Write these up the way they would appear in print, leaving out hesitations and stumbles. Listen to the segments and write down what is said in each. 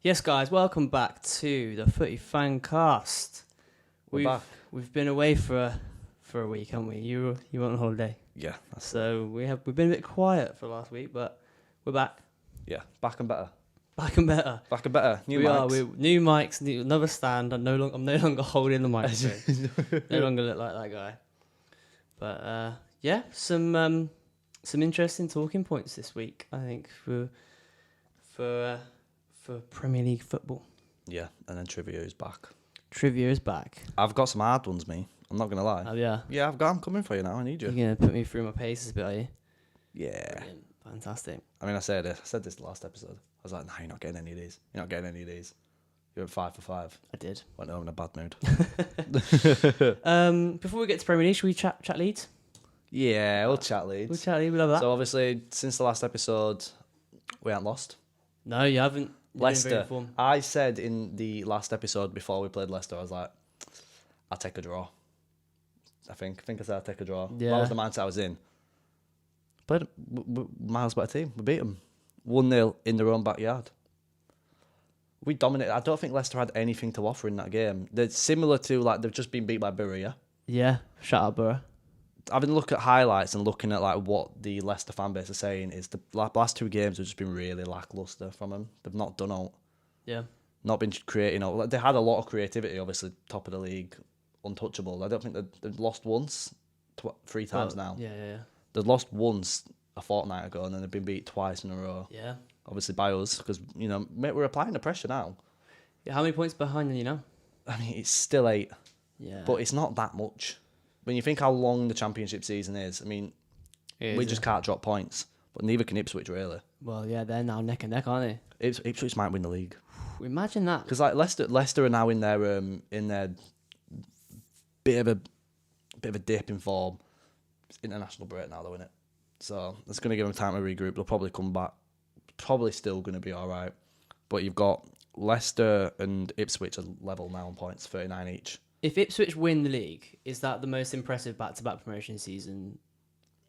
Yes, guys, welcome back to the Footy Fancast. We're back. We've been away for a week, haven't we? You were on holiday, Yeah. so we've been a bit quiet for last week, but we're back. Yeah, back and better. Back and better. Back and better. New mics. We're new mics, another stand. I'm no longer holding the microphone. No longer look like that guy. But yeah, some interesting talking points this week, I think, for Premier League football. Yeah, and then trivia is back. Trivia is back. I've got some hard ones, me. I'm not going to lie. Oh, yeah. Yeah, I'm coming for you now. I need you. You're going to put me through my paces a bit, are you? Yeah. Brilliant. Fantastic. I mean, I said this last episode. I was like, no, you're not getting any of these. You're not getting any of these. You're at 5 for 5. I did. Went home in a bad mood. Before we get to Premier League, should we chat Leeds? Yeah, we'll chat Leeds. We'll chat Leeds. We love that. So, obviously, since the last episode, we haven't lost. No, you haven't. Leicester. I said in the last episode before we played Leicester, I was like, I'll take a draw. I think I said I'll take a draw. Yeah. That was the mindset I was in. Played miles better team. We beat them 1-0 in their own backyard. We dominated. I don't think Leicester had anything to offer in that game. They're similar to, like, they've just been beat by Bury, yeah? Yeah, shout out Borough. Having a look at highlights and looking at like what the Leicester fan base are saying is the last two games have just been really lacklustre from them. They've not done out. Yeah. Not been creating out. Like, they had a lot of creativity, obviously, top of the league, untouchable. I don't think they've lost once, 3 times now. Yeah. They've lost once a fortnight ago, and then they've been beat twice in a row. Yeah. Obviously by us, because, you know, mate, we're applying the pressure now. Yeah. How many points behind are you now? I mean, it's still 8, Yeah. but it's not that much. When you think how long the championship season is, I mean, we just can't drop points. But neither can Ipswich, really. Well, yeah, they're now neck and neck, aren't they? Ipswich might win the league. Imagine that. Because like Leicester are now in their bit of a dip in form. It's international break now, though, isn't it? So it's going to give them time to regroup. They'll probably come back. Probably still going to be all right. But you've got Leicester and Ipswich are level now on points, 39 each. If Ipswich win the league, is that the most impressive back-to-back promotion season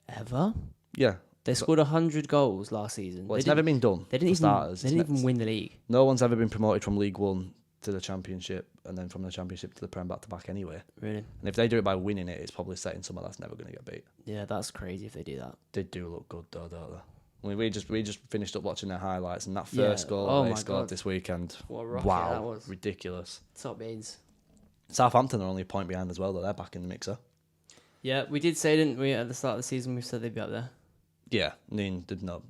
ever? Yeah. They scored 100 goals last season. Well, it's never been done. They didn't even win the league. No one's ever been promoted from League One to the Championship and then from the Championship to the Prem back-to-back anyway. Really? And if they do it by winning it, it's probably setting someone that's never going to get beat. Yeah, that's crazy if they do that. They do look good, though, don't they? I mean, we just finished up watching their highlights, and that first goal they scored this weekend. What a rocket that was. Ridiculous. Top beans. Southampton are only a point behind as well, though. They're back in the mixer. Yeah, we did say, didn't we, at the start of the season, we said they'd be up there. Yeah, I mean, they've no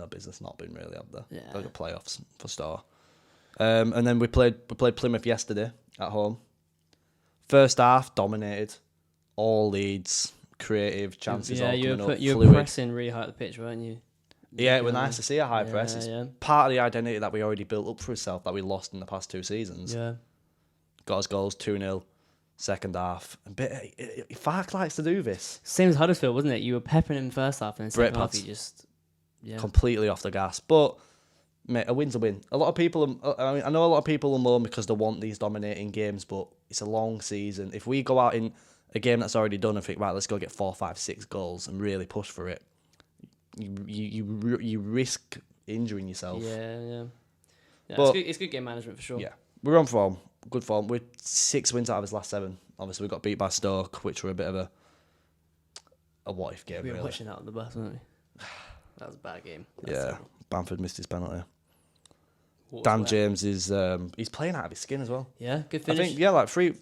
business not being really up there. Yeah. They're the playoffs for sure. And then we played Plymouth yesterday at home. First half dominated, all leads, creative chances. Yeah, all you coming were pressing really high at the pitch, weren't you? Yeah, it was nice to see a high press. It's yeah. part of the identity that we already built up for ourselves that we lost in the past 2 seasons. Yeah. Got us goals 2-0, second half. Fark likes to do this. Same as Huddersfield, wasn't it? You were peppering him first half, and then second half you just completely off the gas. But mate, a win's a win. A lot of people, I know a lot of people will moan because they want these dominating games, but it's a long season. If we go out in a game that's already done and think, right, let's go get 4, 5, 6 goals and really push for it, you risk injuring yourself. Yeah, but it's good game management for sure. Yeah, we're on form, good form. We're 6 wins out of his last 7. Obviously, we got beat by Stoke, which were a bit of a what if game. We were really. watching that on the bus, weren't we? That was a bad game. Bamford missed his penalty. Dan James is he's playing out of his skin as well. Yeah, good finish. I think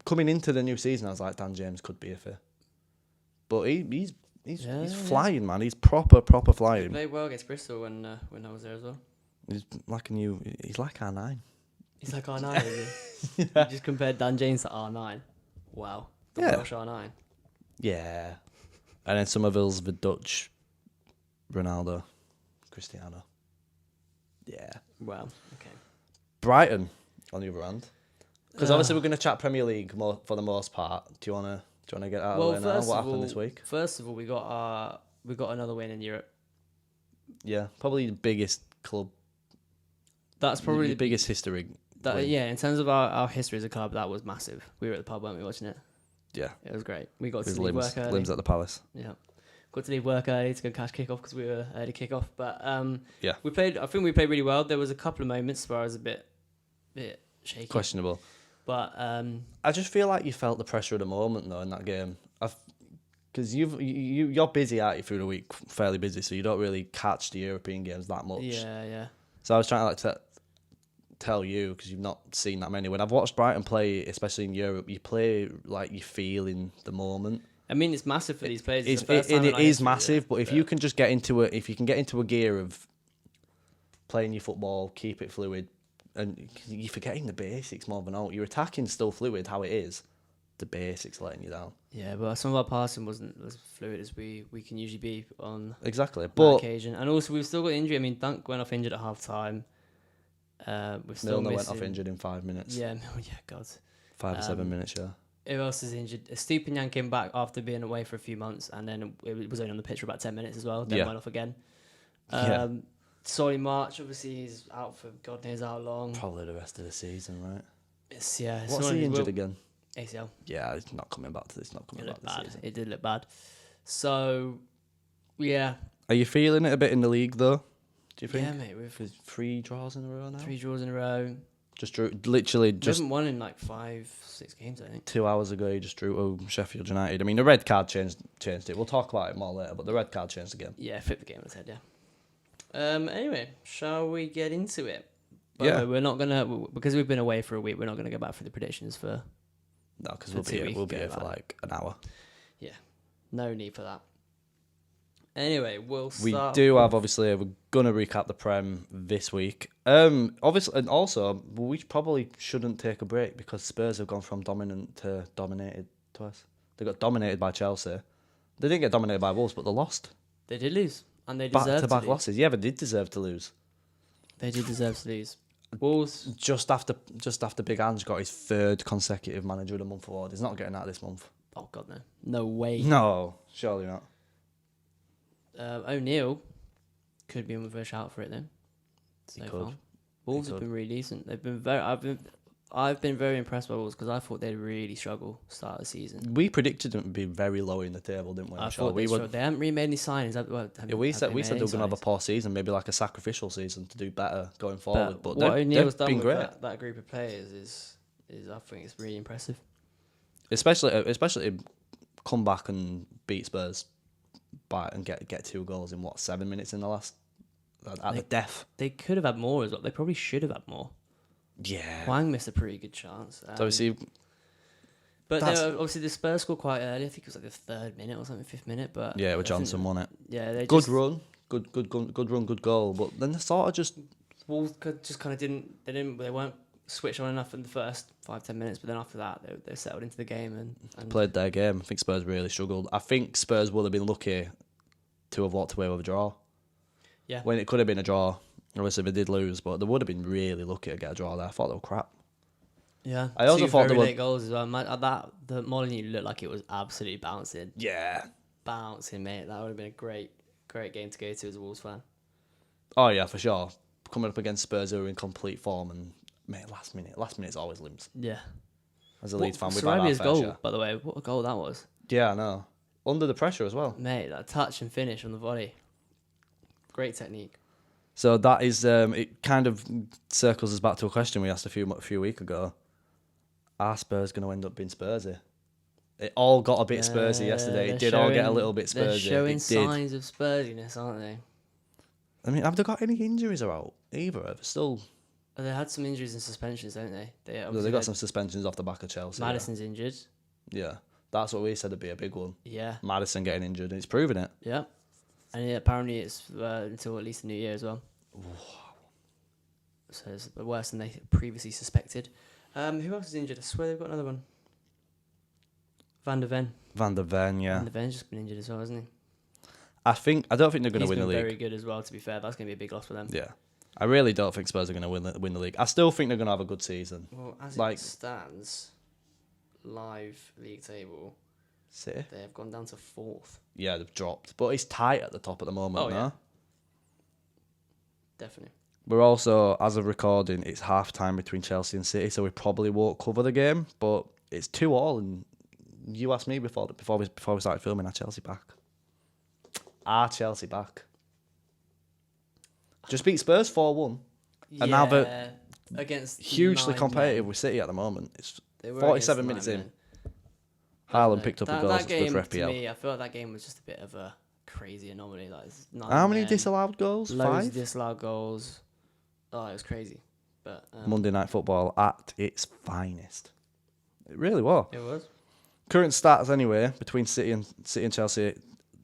coming into the new season, I was like, Dan James could be a fit, but he's flying, man. He's proper flying. He played well against Bristol when I was there as well. He's like R9. He's like R9, is he? You just compared Dan James to R9. Wow. The Welsh R9. Yeah. And then Somerville's the Dutch Ronaldo. Cristiano. Yeah. Wow. Okay. Brighton, on the other hand. Because obviously we're going to chat Premier League for the most part. Do you want to get out of the way now? What happened this week? First of all, we got another win in Europe. Yeah, probably the biggest club. That's probably the biggest history. In terms of our history as a club, that was massive. We were at the pub, weren't we, watching it? Yeah. It was great. We got His to leave work early. limbs at the Palace. Yeah. got to leave work early to go catch kickoff because we were early kickoff. But Yeah. I think we played really well. There was a couple of moments where I was a bit shaky. Questionable. But I just feel like you felt the pressure of the moment though in that game. Because you're busy, aren't you, through the week, fairly busy, so you don't really catch the European games that much. yeah. So I was trying to tell you, because you've not seen that many. When I've watched Brighton play, especially in Europe, you play like you feel in the moment. I mean, it's massive for these players. It is massive, but if you can just get into a gear of playing your football, keep it fluid, and you're forgetting the basics more than all. Your attacking still fluid, how it is. The basics letting you down. Yeah, but some of our passing wasn't as fluid as we can usually be on exactly. But occasion. And also, we've still got injury. I mean, Dunk went off injured at half time. We're still Milner missing. went off injured in 5 minutes. Yeah, God. 5 or 7 minutes, yeah. Who else is injured? Stupinian came back after being away for a few months, and then it was only on the pitch for about 10 minutes as well. Then went off again. Solly March, obviously, he's out for God knows how long. Probably the rest of the season, right? It's What's he injured again? ACL. Yeah, he's not coming back to this. Not coming back this season. It did look bad. So, yeah. Are you feeling it a bit in the league though? Do you think? Yeah, mate. We've 3 draws in a row now. 3 draws in a row. Literally We just haven't won in like 5-6 games, I think. 2 hours ago, you just drew Sheffield United. I mean, the red card changed it. We'll talk about it more later, but the red card changed the game. Yeah, flipped the game on its head, yeah. Anyway, shall we get into it? Yeah. We're not going to, because we've been away for a week, we're not going to go back through the predictions for... No, because we'll be here for like an hour. Yeah, no need for that. Anyway, we'll start... We do have, obviously, we're going to recap the Prem this week. Obviously, and also, we probably shouldn't take a break because Spurs have gone from dominant to dominated twice. They got dominated by Chelsea. They didn't get dominated by Wolves, but they lost. They did lose, and they deserved to lose. Back-to-back losses. Yeah, they did deserve to lose. They did deserve to lose. Wolves... Just after Big Ange got his 3rd consecutive Manager of the Month award. He's not getting that this month. Oh, God, no. No way. No, surely not. O'Neill could be in with a shout for it then. So far. Wolves have been really decent. They've been I've been very impressed by Wolves because I thought they'd really struggle start of the season. We predicted them to be very low in the table, didn't we? I thought they haven't really made any signings. We said they're going to have a poor season, maybe like a sacrificial season to do better going forward. But what O'Neill's done been with great. that group of players is I think it's really impressive. Especially come back and beat Spurs and get 2 goals in 7 minutes in the last at the death. They could have had more as well. They probably should have had more. Yeah, Wang missed a pretty good chance. So obviously, but obviously the Spurs scored quite early. I think it was like the 3rd minute or something, 5th minute. But yeah, with Johnson won it. Yeah, they good run, good goal. But then they sort of just Wolves just kind of they weren't switched on enough in the first 5-10 minutes. But then after that, they settled into the game and played their game. I think Spurs really struggled. I think Spurs would have been lucky to have walked away with a draw. Yeah, when it could have been a draw. Obviously, they did lose, but they would have been really lucky to get a draw there. I thought they were crap. Yeah, I also thought they were late goals as well. The Molineux looked like it was absolutely bouncing. Yeah, bouncing, mate. That would have been a great game to go to as a Wolves fan. Oh yeah, for sure. Coming up against Spurs who are in complete form, and mate, last minute's always limbs. Yeah. As a Leeds fan, we've had our fair goal, share. By the way, what a goal that was. Yeah, I know. Under the pressure as well, mate. That touch and finish on the volley. Great technique. So that is, it kind of circles us back to a question we asked a few weeks ago. Are Spurs going to end up being Spursy? It all got a bit Spursy yesterday. It did all get a little bit Spursy. They're showing signs of Spursiness, aren't they? I mean, have they got any injuries out? Either? They're still... They had some injuries and suspensions, don't they? They got some suspensions off the back of Chelsea. Maddison's injured. Yeah. That's what we said would be a big one. Yeah. Maddison getting injured. It's proving it. Yeah. And apparently it's until at least the new year as well. Wow. So it's worse than they previously suspected. Who else is injured? I swear they've got another one. Van der Ven. Yeah. Van der Ven's just been injured as well, hasn't he? I don't think they're going to win the league. He's been very good as well, to be fair. That's going to be a big loss for them. Yeah. I really don't think Spurs are going to win the league. I still think they're going to have a good season. Well, as it stands, live league table, City? They have gone down to 4th. Yeah, they've dropped. But it's tight at the top at the moment, yeah. Definitely. We're also, as of recording, it's half time between Chelsea and City, so we probably won't cover the game, but it's 2-2, and you asked me before we started filming, are Chelsea back? Are Chelsea back? Just beat Spurs 4-1. And now they're against hugely 9 competitive men. with City at the moment. It's They were 47 against minutes 9 in. men. Haaland picked up a goal. That It's good game, for to FPL. me, I feel like that game was just a bit of a crazy anomaly. Like, it's 9 How many men, disallowed goals? loads 5? of disallowed goals. Oh, it was crazy. But Monday Night Football at its finest. It really was. it was. Current stats anyway between City and Chelsea.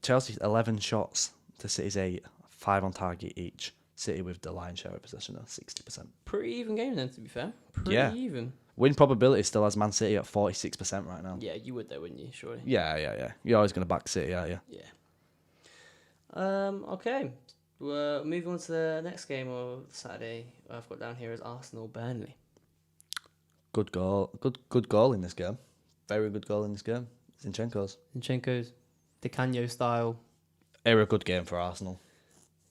Chelsea's 11 shots to City's 8, 5 on target each. City with the lion's share of possession at 60%. Pretty even game then, to be fair. Pretty Yeah. even. Win probability still has Man City at 46% right now. Yeah, you would though, wouldn't you? Surely. Yeah. You're always going to back City, aren't you? Yeah. Okay. We're moving on to the next game of Saturday. I've got down here as Arsenal Burnley. Good goal. Good goal in this game. Very good goal in this game. Zinchenko's. Zinchenko's Di Canio style. They were a good game for Arsenal.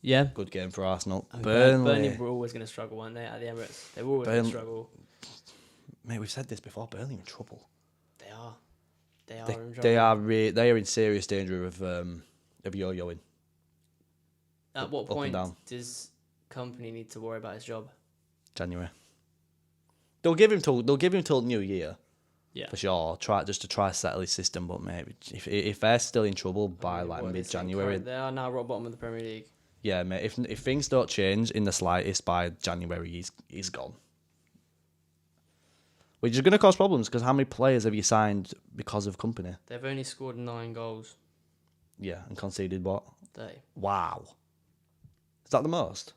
Yeah. Good game for Arsenal. I mean, Burnley were always going to struggle, weren't they, at the Emirates? They were always going to struggle. Mate, we've said this before. Burnley are in trouble. They are. They are in trouble. They are in serious danger of yo-yoing. At what up and point down. does company need to worry about his job? January. They'll give him till New Year. Yeah. For sure. Try to settle his system, but mate, if they're still in trouble by like mid-January, They are now rock bottom of the Premier League. yeah, mate. If things don't change in the slightest by January, he's gone. Which is going to cause problems because how many players have you signed because of company? They've only scored 9 goals. Yeah, and conceded what? 30. Wow. Is that the most?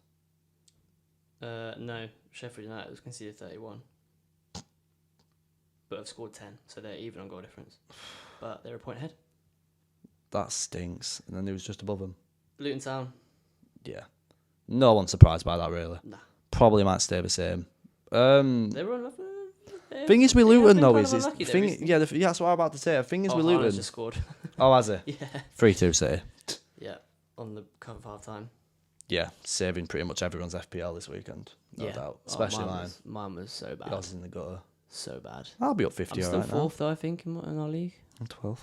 No, Sheffield United has conceded 31. But have scored 10, so they're even on goal difference. But they're a point ahead. That stinks. And then he was just above them. Luton Town. Yeah. No one's surprised by that, really. Nah. Probably might stay the same. They were on. Thing is with Luton, though, that's that's what I'm about to say. The thing is with Haaland's Luton. just scored. Oh, has he? Yeah. 3-2 City. Yeah, on the cover of half time. Yeah, saving pretty much everyone's FPL this weekend, no doubt. Especially mine. Mine was so bad. Yours is in the gutter. So bad. I'll be up 50 I'm all still right fourth, though, I think, in our league. now. I'm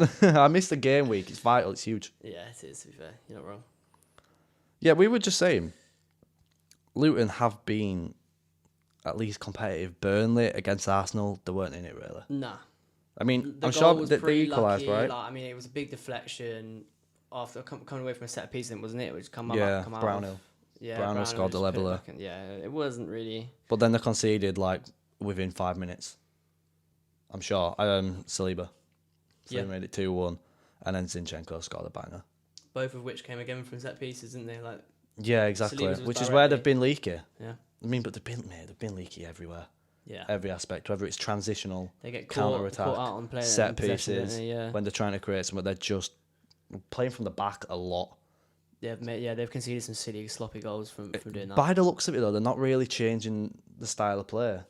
12th. I missed the game week. It's vital. It's huge. Yeah, it is, to be fair. You're not wrong. Yeah, we were just saying, Luton have been at least competitive. Burnley against Arsenal, they weren't in it, really. Nah. I mean, The I'm goal sure was they pretty equalised, lucky. right? Like, I mean, it was a big deflection after coming away from a set piece, then, wasn't it? It was come out. Brownhill. Yeah, Brownhill scored the just put it leveller. back in. Yeah, it wasn't really. But then they conceded, like, within 5 minutes. I'm sure. Saliba. Yeah. Made it 2-1. And then Zinchenko scored a banger. Both of which came again from set pieces, didn't they? Like, Yeah, exactly. Saliba's was Which is where they've directly. been leaky. yeah, I mean, but they've been leaky everywhere. yeah. Every aspect, whether it's transitional, They get counter-attack, caught out on play set in possession, don't pieces, they? Yeah, when they're trying to create something, they're just playing from the back a lot. they've conceded some silly sloppy goals from doing that. By the looks of it, though, they're not really changing the style of play.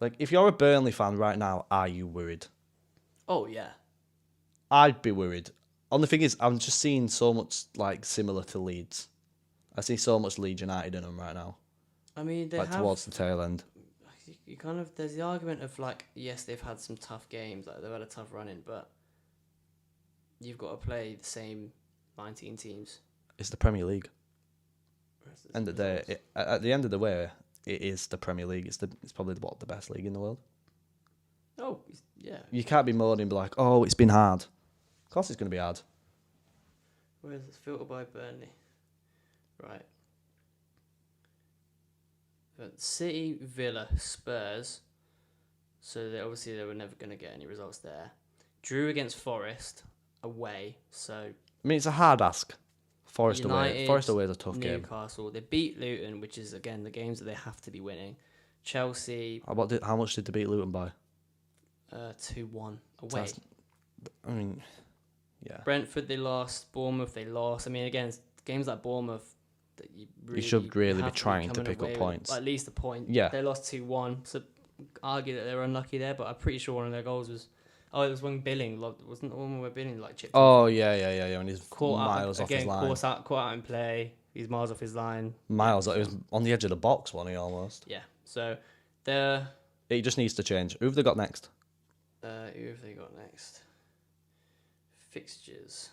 Like, if you're a Burnley fan right now, are you worried? Oh yeah, I'd be worried. Only thing is, I'm just seeing so much, like, similar to Leeds. I see so much Leeds United in them right now. I mean they Like, have. towards the tail end. You kind of there's the argument of like yes they've had some tough games, like they've had a tough run in, but you've got to play the same 19 teams. It's the Premier League. At the end of the way, it is the Premier League. It's probably the best league in the world. Oh yeah. You can't be moaning and be like, oh, it's been hard. Of course it's going to be hard. Where's this filter by Burnley? Right. But City, Villa, Spurs. So they were never going to get any results there. Drew against Forest away. So I mean, it's a hard ask. Forest away. United, Forest away is a tough game. Newcastle. They beat Luton, which is again the games that they have to be winning. Chelsea. How much did they beat Luton by? 2-1 away. I mean, yeah. Brentford they lost. Bournemouth they lost. I mean, again, games like Bournemouth that you should really have be trying to coming pick up away with points. at least a point. Yeah. They lost 2-1. So argue that they were unlucky there, but I'm pretty sure one of their goals was. Oh, it was when Billing wasn't the one where Billing like chipped. Oh yeah. When he's caught miles out, off his line. Caught out in play. He's miles off his line. Miles. It was on the edge of the box, wasn't he? Almost. Yeah. So they're. It just needs to change. Who have they got next? Who have they got next? Fixtures.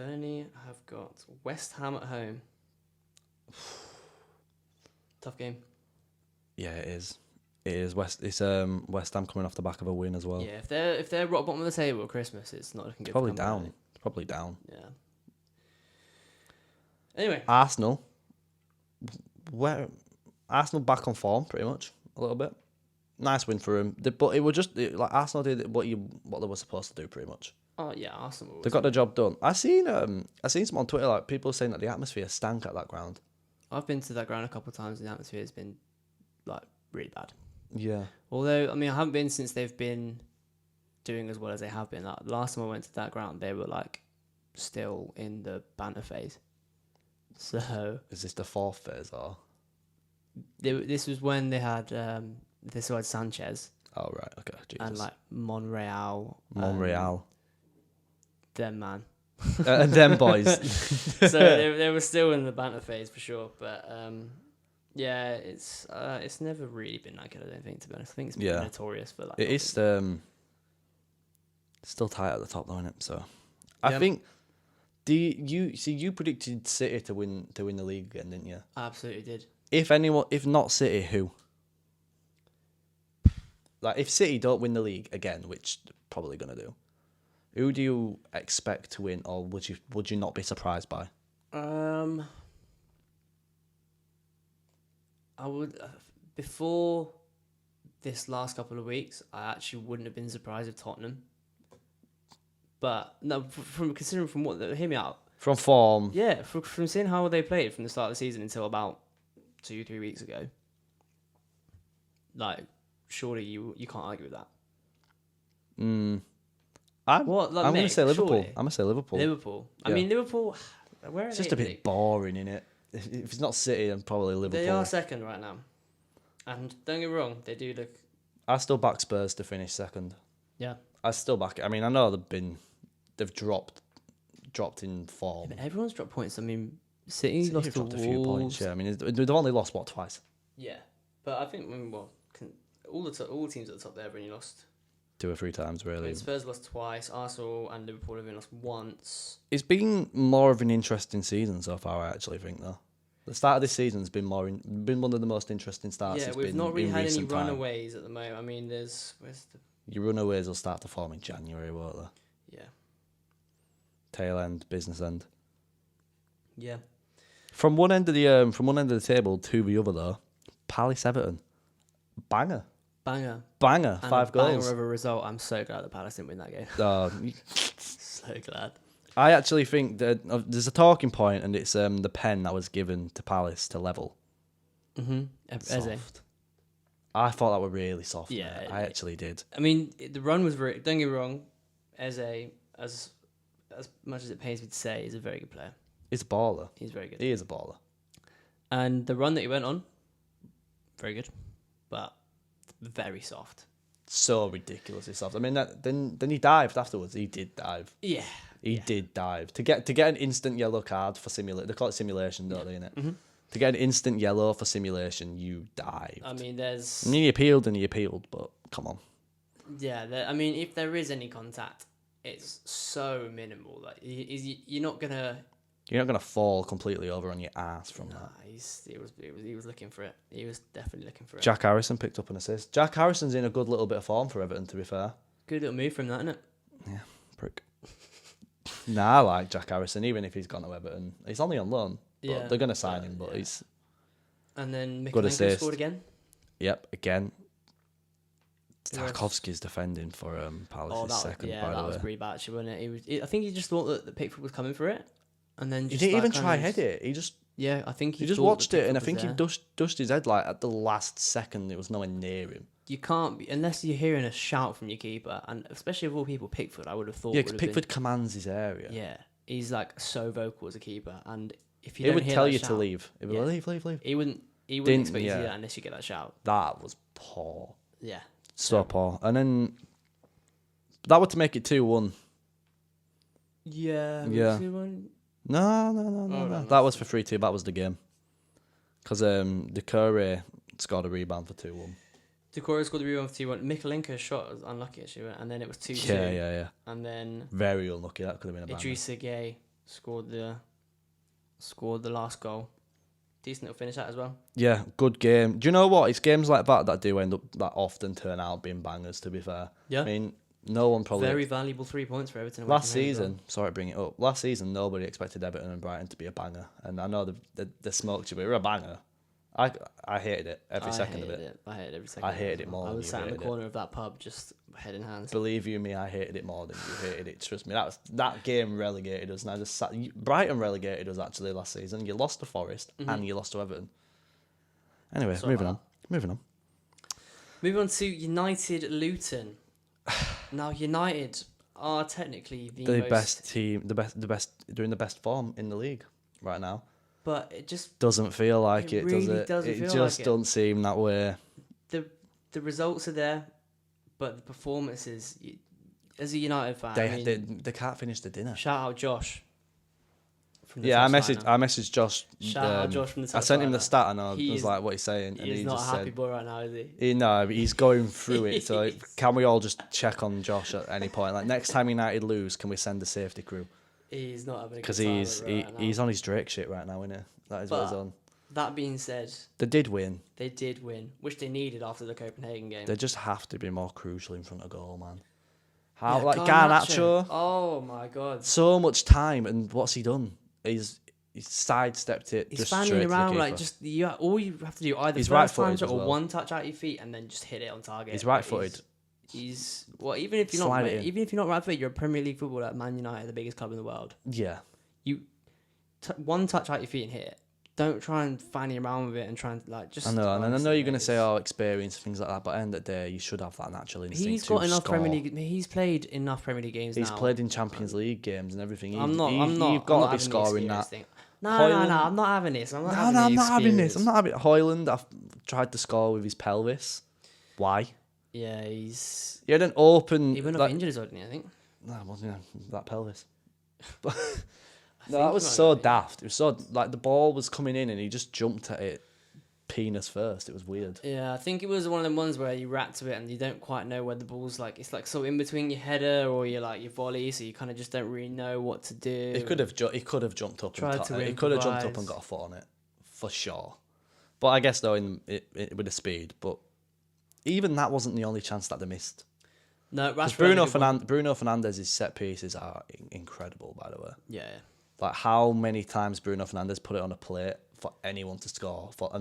Burnley have got West Ham at home. Tough game. Yeah, it is. It is West Ham coming off the back of a win as well. Yeah, if they're rock bottom of the table at Christmas, it's not looking good. Probably for down. Burnley. Probably down. Yeah. Anyway, Arsenal. Arsenal back on form pretty much a little bit. Nice win for them, but it was just like Arsenal did what they were supposed to do pretty much. oh yeah, Arsenal. They got the job done. I seen some on Twitter like people saying that the atmosphere stank at that ground. I've been to that ground a couple of times, and the atmosphere has been like really bad. Yeah. Although I mean, I haven't been since they've been doing as well as they have been. Like, the last time I went to that ground, they were like still in the banter phase. So Is this the fourth phase or? This was when they had this was Sanchez Oh right, okay. Jesus. and like Monreal. Them man. And them boys. So they were still in the banter phase for sure, but yeah, it's never really been that good. I don't think, to be honest. I think it's been notorious for like. It is still tight at the top, though, isn't it? So I think you predicted City to win the league again, didn't you? I absolutely did. If not City, who? Like if City don't win the league again, which they're probably gonna do, who do you expect to win, or would you not be surprised by? I would before this last couple of weeks, I actually wouldn't have been surprised if Tottenham. But no, considering from what hear me out. From form, Yeah, from seeing how they played from the start of the season until about 2-3 weeks ago. Like, surely you can't argue with that. I'm What, like going to Mick, say Liverpool. surely? I'm going to say Liverpool. Liverpool. I Yeah. mean, Liverpool. Where are It's they? just a bit boring, innit? If it's not City, then probably Liverpool. They are second right now, and don't get me wrong, they do look. I still back Spurs to finish second. Yeah. I still back it. I mean, I know they've dropped in form. But everyone's dropped points. I mean, City lost to dropped a Wolves. few points. Yeah, I mean, they've only lost twice. Yeah, but I think all the teams at the top there have only lost. 2 or 3 times, I really. mean, Spurs lost twice. Arsenal and Liverpool have only lost once. It's been more of an interesting season so far, I actually think, though. The start of this season's been been one of the most interesting starts. Yeah, it's we've been not really in had any recent time. runaways at the moment. I mean, where's the Your runaways will start to form in January, won't they? yeah. Tail end, business end. Yeah. From one end of the table to the other, though, Palace Everton, banger, Banger. and 5 goals. Banger of a result. I'm so glad that Palace didn't win that game. So glad. I actually think that there's a talking point, and it's the pen that was given to Palace to level. Soft. I thought that were really soft. Yeah, mate. I actually did. I mean, the run was very. Don't get me wrong. As much as it pains me to say, he's a very good player. He's a baller. He's very good. He is a baller. And the run that he went on, very good, but very soft. So ridiculously soft. I mean, then he dived afterwards. He did dive. Yeah. He did dive to get an instant yellow card for simulation. They call it simulation, don't they? Innit? Mm-hmm. To get an instant yellow for simulation, you dive. I mean, there's. He appealed, but come on. Yeah, I mean, if there is any contact, it's so minimal. Like, you're not gonna. You're not gonna fall completely over on your ass from that. He was looking for it. He was definitely looking for it. Jack Harrison picked up an assist. Jack Harrison's in a good little bit of form for Everton, to be fair. Good little move from that, isn't it? Yeah, prick. Nah, I like Jack Harrison, even if he's gone to Everton. He's only on loan. But Yeah, they're gonna sign him, but yeah. he's And then Good Mikalenko assist. scored again. Yep, again. Who else? Tarkovsky's defending for Palace's second, by that the was way. pretty bad, actually, wasn't it? I think he just thought that the Pickford was coming for it, and then He just didn't like even kind try of- head it. He just Yeah, I think he just thought that watched it, and I Pickford think was he there. dushed his head like at the last second. It was nowhere near him. You can't be unless you're hearing a shout from your keeper, and especially of all people, Pickford. I would have thought. Yeah, would because have Pickford commands his area. Been, yeah, he's like so vocal as a keeper, and if you He don't would hear tell that you to shout, leave. He would Yeah. leave. He wouldn't Didn't- expect you to do yeah. that unless you get that shout. That was poor. Yeah. So poor. And then that was to make it 2-1. Yeah. Yeah. No. no. That was for 3-2. That was the game. Because Decore scored a rebound for 2-1. Decore scored the rebound for 2-1. Mikalenko's shot was unlucky, actually, and then it was 2-2. Yeah. And then Very unlucky. That could have been a banger. Idrissa Gueye Scored the last goal. Decent little finish that as well. Yeah, good game. Do you know what? It's games like that do end up that often turn out being bangers. To be fair, Yeah. I mean, no one probably Very valuable 3 points for Everton. last season. Sorry to bring it up. Last season, nobody expected Everton and Brighton to be a banger, and I know the smoked you, but we're a banger. I hated it every second of it. I hated every second. I hated it more. I than was you sat in the hated corner of that pub, just head in hands. Believe you me, I hated it more than you hated it. Trust me, that game relegated us, and I just sat. Brighton relegated us actually last season. You lost to Forest and you lost to Everton. Anyway, moving on. Moving on to United Luton. Now United are technically the best team, the best doing the best form in the league right now. But it just doesn't feel like it, really does it? Doesn't It feel just like doesn't seem that way. The results are there, but the performances, as a United fan, They can't finish the dinner. Shout out Josh. Yeah, I messaged Josh. Shout out Josh from the I sent him the stat and I was like, "What he's saying?" He's not a happy boy right now, is he? No, he's going through it. So can we all just check on Josh at any point? Like next time United lose, can we send the safety crew? He's not having a good because time he's on his Drake shit right now, isn't he? That is what he's on. That being said, they did win, which they needed after the Copenhagen game. They just have to be more crucial in front of goal, man. How Garnacho? Oh my god! So much time, and what's he done? He's sidestepped it. He's just fanning around like all you have to do either he's first punch or well. one touch out your feet and then just hit it on target. He's right-footed. He's even if you're not right-footed, you're a Premier League footballer at Man United, the biggest club in the world. Yeah. One touch out your feet and hit it. Don't try and fanny around with it and try and just. I know, and I know you're gonna say experience and things like that, but at the end of the day, you should have that natural instinct. He's got enough score. Premier League. He's played enough Premier League games. He's played in Champions League games and everything. I'm not. You've got to be scoring that. No, I'm not having this. I'm not having this. Hoyland, I've tried to score with his pelvis. Why? Yeah, he's. He had an open. He went off injured as well, didn't he? I think. No, it wasn't that pelvis. No, that was so daft. It was so the ball was coming in and he just jumped at it, penis first. It was weird. Yeah, I think it was one of them ones where you rat to it and you don't quite know where the ball's like. It's like so in between your header or your volley, so you kind of just don't really know what to do. He could have jumped up. He could have jumped up and got a foot on it, for sure. But I guess though, with the speed. But even that wasn't the only chance that they missed. No, Bruno Fernandes's set pieces are incredible, by the way. Yeah. Like how many times Bruno Fernandes put it on a plate for anyone to score, for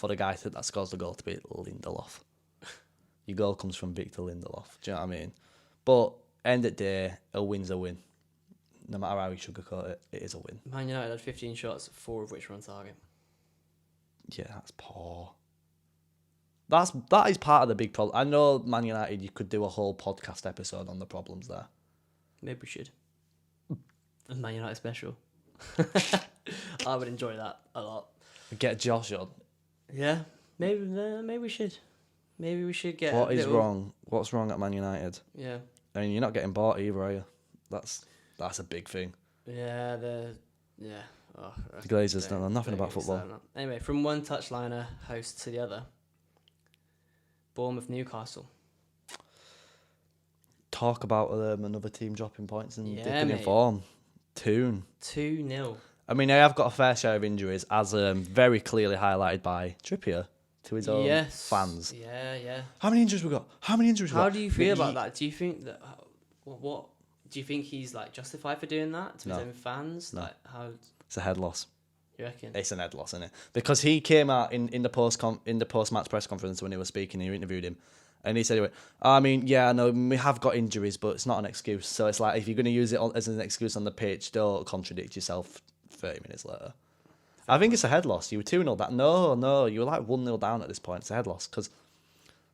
the guy that scores the goal to be Lindelof. Your goal comes from Victor Lindelof. Do you know what I mean? But end of the day, a win's a win. No matter how you sugarcoat it, it is a win. Man United had 15 shots, 4 of which were on target. Yeah, that's poor. That is part of the big problem. I know Man United, you could do a whole podcast episode on the problems there. Maybe we should. A Man United special. I would enjoy that a lot. Get Josh on. Yeah, maybe we should. Maybe we should get. What is wrong? What's wrong at Man United? Yeah. I mean, you're not getting bought either, are you? That's a big thing. Yeah, the Glazers don't know nothing about football. Anyway, from one touchliner host to the other. Bournemouth, Newcastle. Talk about another team dropping points and dipping in mate. form. 2-0. I mean, they have got a fair share of injuries, as very clearly highlighted by Trippier to his own fans. Yeah. How many injuries we got? How do you feel about that? Do you think that what? Do you think he's justified for doing that to his own fans? No. How? It's a head loss. You reckon? It's an head loss, isn't it? Because he came out in the post-match press conference when he was speaking. He interviewed him. And he said, I mean, yeah, I know we have got injuries, but it's not an excuse. So it's like, if you're going to use it as an excuse on the pitch, don't contradict yourself 30 minutes later. I think it's a head loss. You were 2-0 down. No, you were 1-0 down at this point. It's a head loss. Because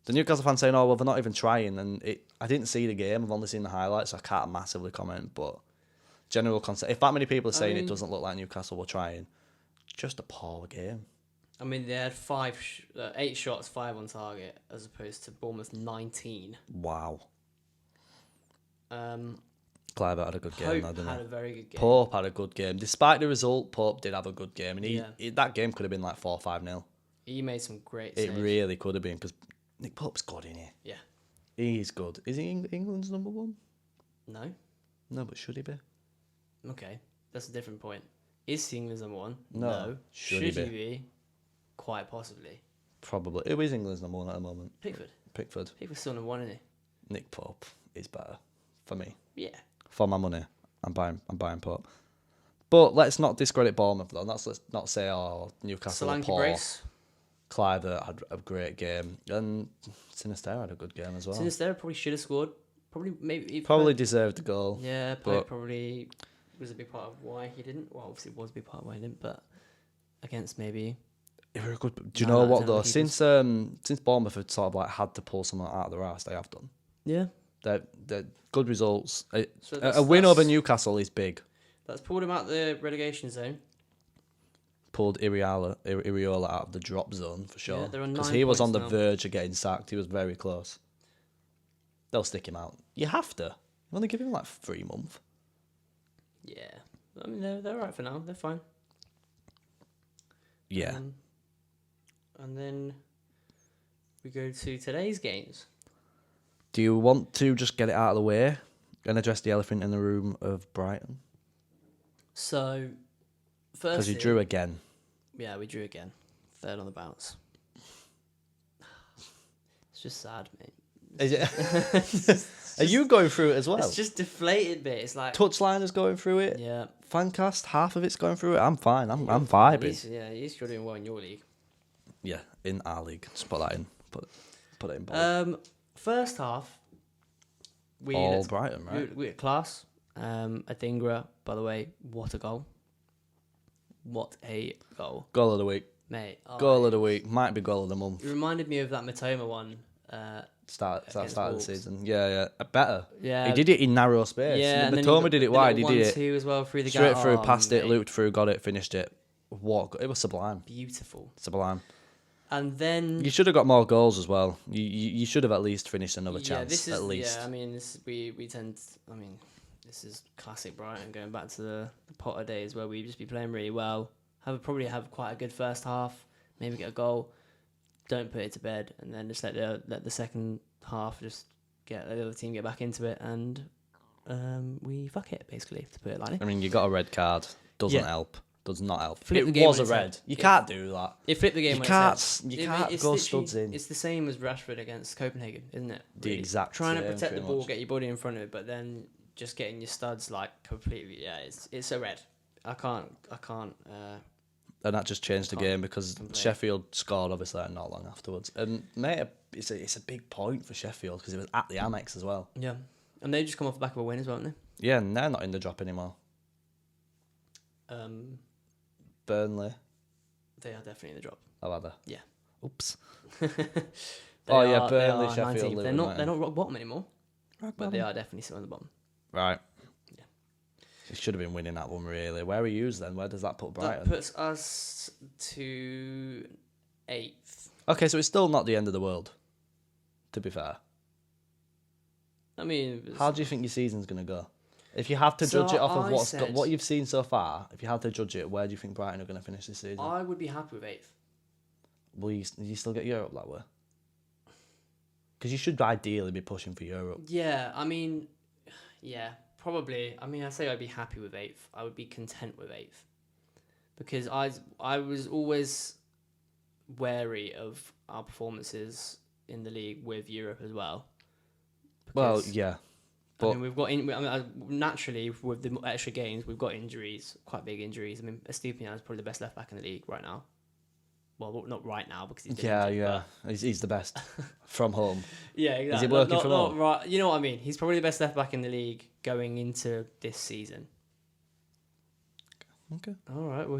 the Newcastle fans saying, well, they're not even trying. And I didn't see the game. I've only seen the highlights, so I can't massively comment. But general concept, if that many people are saying it doesn't look like Newcastle were trying, just a poor game. I mean, they had 8 shots, 5 on target, as opposed to Bournemouth 19. Wow. Clive had a good game, Pope had a very good game. Pope had a good game. Despite the result, Pope did have a good game. And that game could have been 4-5-0. He made some great saves. It really could have been, because Nick Pope's good, isn't he? Yeah. He's good. Is he England's number one? No. No, but should he be? Okay. that's a different point. Is he England's number one? No. Should he be? Quite possibly. Probably. Who is England's number one at the moment? Pickford. Pickford. Pickford's still number one, isn't Nick Pope is better for me. he? Yeah. For my money, I'm buying Pope. But let's not discredit Bournemouth though. Let's not say Newcastle are Solanke poor. brace. Cliver had a great game, and Sinisterra had a good game as well. Sinisterra probably should have scored. Probably Deserved a goal. Yeah, but probably was a big part of why he didn't. Well, obviously it was a big part of why he didn't, but against maybe. They were good. Do you know what though? Since Bournemouth had sort of like had to pull someone out of their arse, they have done. Yeah. They're good results. So A win over Newcastle is big. That's pulled him out the relegation zone. Pulled Iriola out of the drop zone for sure. Yeah, they're on 9 because he was on the points verge of getting sacked. He was very close. They'll stick him out. You have to. You only give him like 3 months. Yeah, I mean they're alright for now. They're fine. Yeah. And then we go to today's games. Do you want to just get it out of the way and address the elephant in the room of Brighton? So, first, Because you drew again. Yeah, we drew again. Third on the bounce. It's just sad, mate. Is it? Are you going through it as well? It's just deflated, bit. It's like Touchline is going through it. Yeah. Fancast, half of it's going through it. I'm fine. I'm vibing. At least you're doing well in your league. Yeah, in our league. Just put that in. Put it in bold. First half. All Brighton, right? We had class. Adingra, by the way, what a goal. What a goal. Goal of the week. Mate. Goal of the week. Might be goal of the month. It reminded me of that Matoma one. Start of the season. Yeah. Better. Yeah. He did it in narrow space. Yeah. Matoma did it wide. He did it 1-2 as well through the straight gap. through, passed it, mate. looped through, got it, finished it. What? It was sublime. Beautiful. Sublime. And then You should have got more goals as well. You should have at least finished another chance. This is, at least. Yeah, I mean, we tend. This is classic Brighton going back to the Potter days where we just be playing really well. Probably have quite a good first half. Maybe get a goal. Don't put it to bed, and then just let the second half just let the other team get back into it, and we fuck it basically, to put it lightly. I mean, you got a red card. Doesn't help. Does not help. Flip the It game was a when it's red. You can't do that. It flipped the game. You when can't. It's You can't go literally- studs in. It's the same as Rashford against Copenhagen, isn't it? The exact trying to same, protect the pretty ball, much. get your body in front of it, but then just getting your studs like completely. Yeah, it's a red. I can't. And that just changed the game because complain. Sheffield scored obviously not long afterwards. And mate, it's a big point for Sheffield because it was at the Amex as well. Yeah, and they just come off the back of a win as well, haven't Yeah, and they're not in the drop anymore. they? Burnley. They are definitely in the drop. Oh, are they? Yeah. Oops. They Burnley, are Sheffield, 19th. Luton, They're not United. rock bottom anymore, but they are definitely still on the bottom. Right. Yeah. You should have been winning that one, really. Where are you then? Where does that put Brighton? That puts us to 8th. Okay, so it's still not the end of the world, to be fair. I mean, How do you think your season's going to go? If you have to judge it off of what you've seen so far, if you had to judge it, where do you think Brighton are going to finish this season? I would be happy with 8th. Will you still get Europe that way? Because you should ideally be pushing for Europe. Yeah, probably. I say I'd be happy with 8th. I would be content with 8th. Because I was always wary of our performances in the league with Europe as well. Well, yeah. But we've got naturally with the extra games, we've got injuries, quite big injuries. I mean, Estupinian is probably the best left back in the league right now. Well, not right now because he's been injured, yeah. He's the best from home. Yeah, exactly. Is he working from home? Right, you know what I mean. He's probably the best left back in the league going into this season. Okay. All right. Well,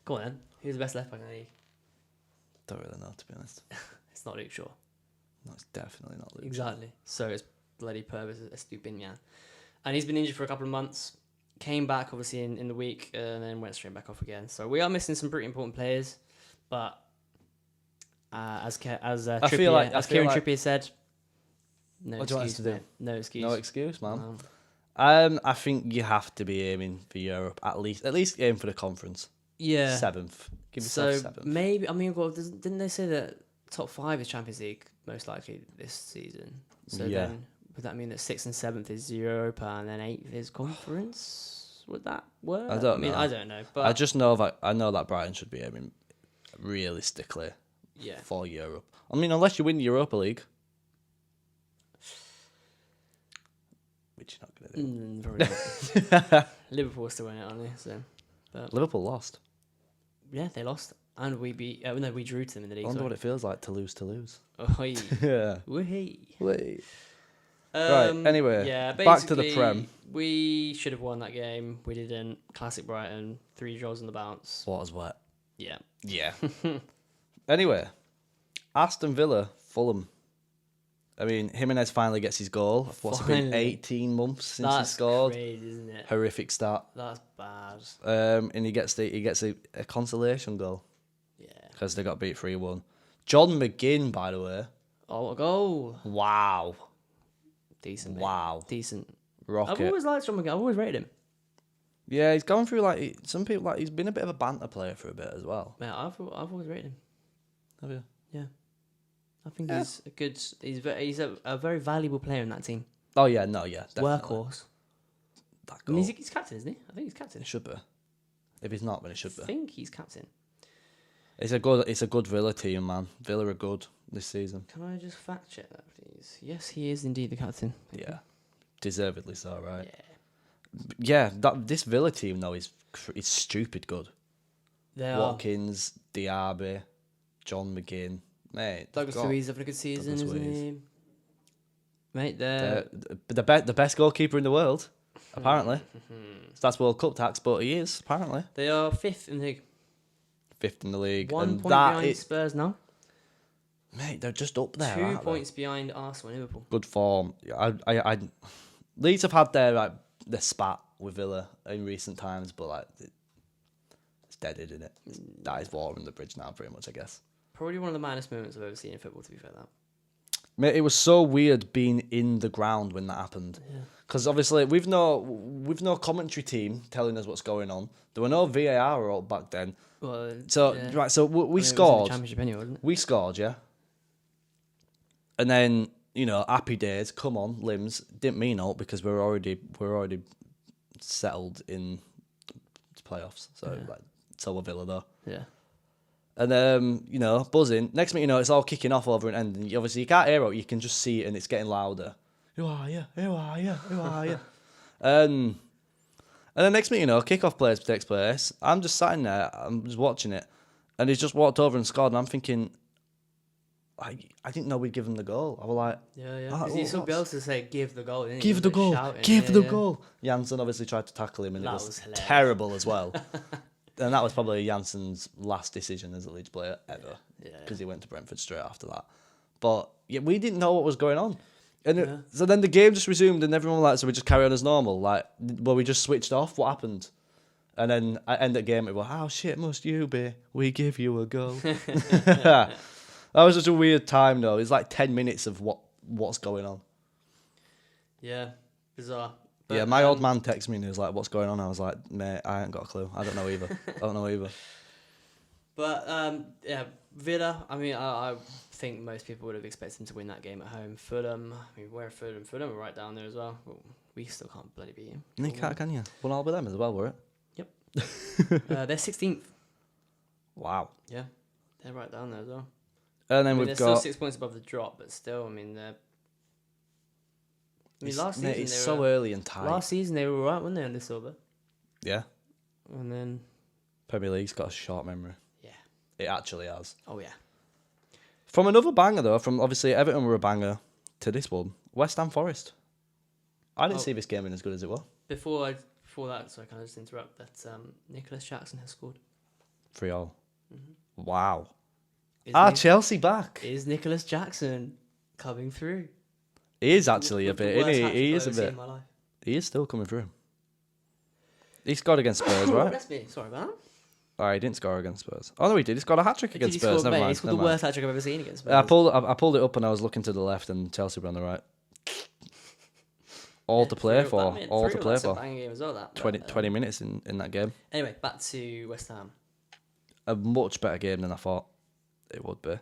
go on then. Who's the best left back in the league? Don't really know, to be honest. It's not Luke Shaw. No, it's definitely not Luke. Exactly. So it's bloody Purvis Estupinian, and he's been injured for a couple of months. Came back obviously in the week and then went straight back off again. So we are missing some pretty important players, but as Kieran Trippier said, no What do you want us excuse, to do? mate. No excuse. No excuse, man. No. I think you have to be aiming for Europe at least aim for the conference. Yeah. 7th. Give yourself So 7th. maybe didn't they say that top 5 is Champions League most likely this season? So Yeah. then would that mean that 6th and 7th is Europa and then 8th is conference? Would that work? I don't mean, know. I don't know. But I just know that Brighton should be aiming realistically for Europe. I mean, unless you win the Europa League, which you're not going to do. Probably not. Liverpool still win it, aren't they? So, but Liverpool lost. yeah, they lost, and we beat. No, we drew to them in the league. I wonder what it feels like to lose. Oh, Yeah. wee. Wait. Right, anyway, yeah, back to the Prem. We should have won that game. We didn't. Classic Brighton. 3 draws on the bounce. Water's wet. Yeah. Yeah. Anyway, Aston Villa, Fulham. I mean, Jimenez finally gets his goal. What's it been, 18 months since he scored? That's crazy, isn't it? Horrific start. That's bad. And he gets a consolation goal Yeah. because they got beat 3-1. John McGinn, by the way. Oh, a goal. Wow. Decent, mate. Wow. Decent. Rocket. I've always liked John McGinn. I've always rated him. Yeah, he's going through some people he's been a bit of a banter player for a bit as well. Mate, I've always rated him. Have you? Yeah. I think he's a good. He's a very valuable player in that team. Oh yeah, no, yeah, definitely. Workhorse. That I goal. mean, he's captain, isn't he? I think he's captain. It should be. If he's not, then it should be. I think he's captain. It's a good Villa team, man. Villa are good this season. Can I just fact check that, please? Yes, he is indeed the captain. Yeah, deservedly so, right? Yeah. Yeah, this Villa team though is stupid good. They are. Watkins, Diaby, John McGinn, mate. Douglas Luiz having a good season, Douglas isn't Luiz. he? Mate, they're the best goalkeeper in the world, apparently. That's World Cup tax, but he is apparently they are 5th in the league. 5th in the league. 1 and point that behind is, Spurs now. mate, they're just up there. 2 aren't they? points behind Arsenal and Liverpool. Good form. Leeds have had their spat with Villa in recent times, but it's dead, isn't it? That is water in the bridge now, pretty much, I guess. Probably one of the minus moments I've ever seen in football. To be fair, that. Mate, it was so weird being in the ground when that happened. Because obviously we've no commentary team telling us what's going on. There were no VAR all back then. Well, So yeah. right, so we I mean, it was in the scored. Championship anyway, wasn't it? We scored, yeah. And then happy days. Come on, limbs. Didn't mean out because we're already settled in playoffs. So so we're Villa though. Yeah. And buzzing. Next minute, it's all kicking off over an end, and obviously you can't hear it. You can just see it, and it's getting louder. Who are you? Who are you? Who are you? And then next minute, kickoff takes place. I'm just sitting there. I'm just watching it, and he's just walked over and scored. And I'm thinking, I didn't know we'd give him the goal. I was like, Yeah. Oh, Because he's so able to say, "Give the goal." Didn't he? give He the was, goal, like, shouting. give Yeah, the yeah. goal. Janssen obviously tried to tackle him, and That it was was hilarious. terrible as well. And that was probably Janssen's last decision as a Leeds player ever, because he went to Brentford straight after that. But yeah, we didn't know what was going on, and so then the game just resumed, and everyone was like, so we just carry on as normal, we just switched off. What happened? And then I end the game. It was, how shit must you be? We give you a goal. That was just a weird time, though. It's like 10 minutes of what's going on. Yeah, bizarre. Yeah, But, my old man texted me and he was like, what's going on? I was like, mate, I ain't got a clue. I don't know either. But Villa. I mean, I think most people would have expected them to win that game at home. Fulham. I mean, where Fulham? Fulham are right down there as well. But we still can't bloody beat them. You can't, can you? Won all with them as well, were it? Yep. They're 16th. Wow. Yeah, they're right down there as well. And then I mean, we've they're got... still 6 points above the drop, but still, I mean, they're. I mean, it's so early and tight. Last season they were alright, weren't they, under Silver? Yeah. And then. Premier League's got a short memory. Yeah. It actually has. Oh yeah. From another banger though, from obviously Everton were a banger to this one, West Ham Forest. I didn't see this game being as good as it was. Before that, sorry, can I just interrupt? That Nicholas Jackson has scored. 3-3. Wow. Is Chelsea back. Is Nicholas Jackson coming through? He is actually a bit, isn't he? He is a bit. In my life. He is still coming through. He scored against Spurs, right? That's me. Sorry about that. Oh, he didn't score against Spurs. Oh no, he did. He scored a hat trick against Spurs. Never mind. He scored the worst hat trick I've ever seen against Spurs. I pulled it up and I was looking to the left and Chelsea were on the right. All to play for. All to play for. Game as well, that, 20 minutes in that game. Anyway, back to West Ham. A much better game than I thought it would be.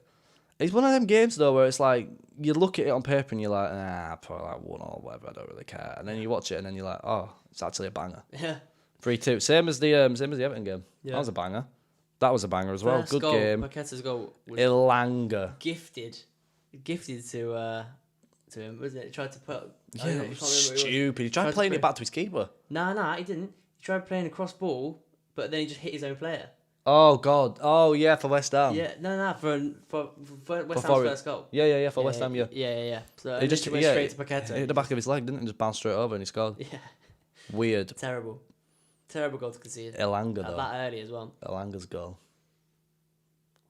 It's one of them games though where it's like you look at it on paper and you're like, probably like 1 or whatever. I don't really care. And then you watch it and then you're like, oh, it's actually a banger. Yeah. 3-2. Same as the Everton game. Yeah. That was a banger. That was a banger as well. First Good goal, game. Paqueta's goal was Ilanga. gifted to him, wasn't it? He tried to put. Yeah, it was stupid. He tried playing it back to his keeper. Nah, he didn't. He tried playing a cross ball, but then he just hit his own player. Oh God! Oh yeah, for West Ham. Yeah, no, for West Ham's first goal. Yeah, for West Ham. Yeah. So He just went straight to Paqueta. Hit the back of his leg, didn't it? And just bounced straight over and he scored. Yeah, Weird. terrible goal to concede. Elanga though. That early as well. Elanga's goal.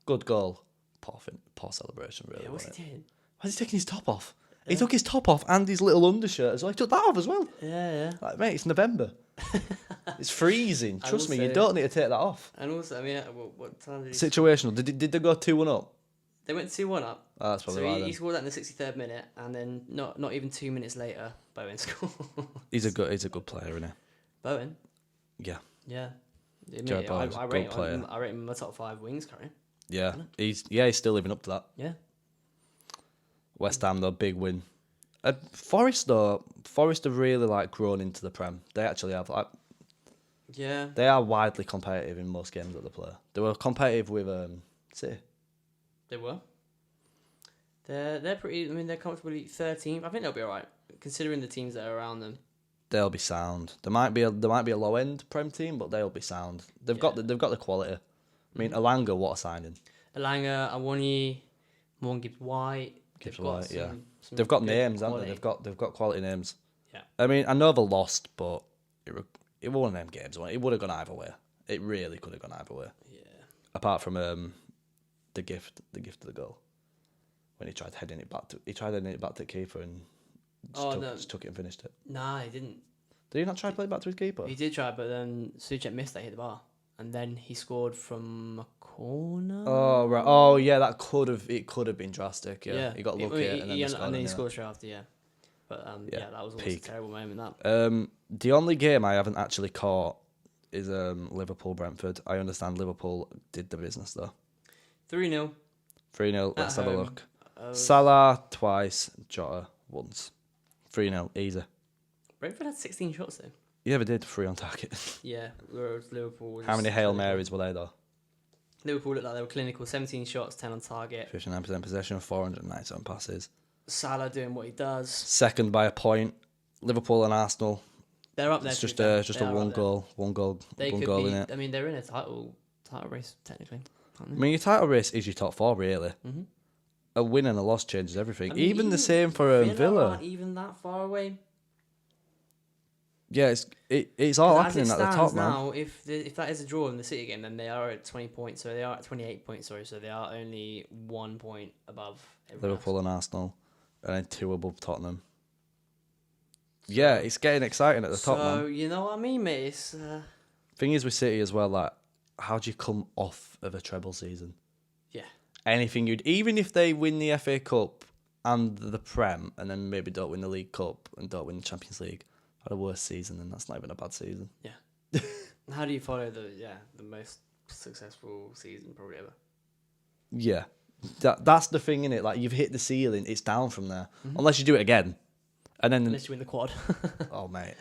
Good goal. Poor celebration, really. Yeah, what's he doing? Why is he taking his top off? He took his top off and his little undershirt as well. He took that off as well. Yeah. Like, mate, it's November. It's freezing. Trust me, you also- don't need to take that off. And also, I mean, what time did he? Situational. Did they go 2-1 up? They went 2-1 up. Oh, that's probably So right he then. scored that in the 63rd minute, and then not even 2 minutes later, Bowen scored. He's a good player, isn't he? Bowen? Yeah. Yeah. Jared Bowen's a good player. I rate him in my top 5 wings currently. Yeah. He's still living up to that. Yeah. West Ham though, big win. Forest are really like grown into the Prem. They actually have like. Yeah. They are widely competitive in most games that they play. They were competitive with City. They were. They're pretty. I mean, they're comfortably 13th. I think they'll be all right considering the teams that are around them. They'll be sound. There might be a low end Prem team, but they'll be sound. They've got the quality. I mean, Elanga, what a signing. Elanga, Awoniyi, Morgan Gibbs-White. They've got names, haven't they? They've got quality names. Yeah. I mean, I know they lost, but it was one of them games. It would have gone either way. It really could have gone either way. Yeah. Apart from the gift of the goal, when he tried heading it back to the keeper and just took it and finished it. Nah, he didn't. Did he not try to play it back to his keeper? He did try, but then Suchek missed that, hit the bar, and then he scored from a corner. Oh right. Oh yeah, it could have been drastic. Yeah, he got lucky and then he scored straight after. Yeah, but that was also a terrible moment. That. The only game I haven't actually caught is Liverpool Brentford. I understand Liverpool did the business though. 3-0. 3-0. Let's have a home. look. Salah twice, Jota once. 3-0, easy. Brentford had 16 shots though. Yeah, they did 3 on target. Yeah, whereas Liverpool was. How many Hail Marys were they though? Liverpool looked like they were clinical. 17 shots, 10 on target. 59% possession, 497 passes. Salah doing what he does. Second by a point. Liverpool and Arsenal. They're up there. It's just a one goal in it. I mean, they're in a title race technically. I mean, your title race is your top 4 really. Mm-hmm. A win and a loss changes everything. I mean, even the same for Villa. Aren't even that far away. Yeah, it's all happening at the top, now, man. If that is a draw in the City game, then they are at 20 points. So they are at 28 points. Sorry, so they are only 1 point above Liverpool and Arsenal, and then 2 above Tottenham. Yeah, it's getting exciting at the top, man. So you know what I mean, mate. It's, thing is with City as well, like, how do you come off of a treble season? Yeah. Anything even if they win the FA Cup and the Prem, and then maybe don't win the League Cup and don't win the Champions League, had a worse season, and that's not even a bad season. Yeah. How do you follow the most successful season probably ever? Yeah. That's the thing, innit? Like, you've hit the ceiling, it's down from there. Mm-hmm. Unless you do it again. And then unless you win the quad. Oh, mate.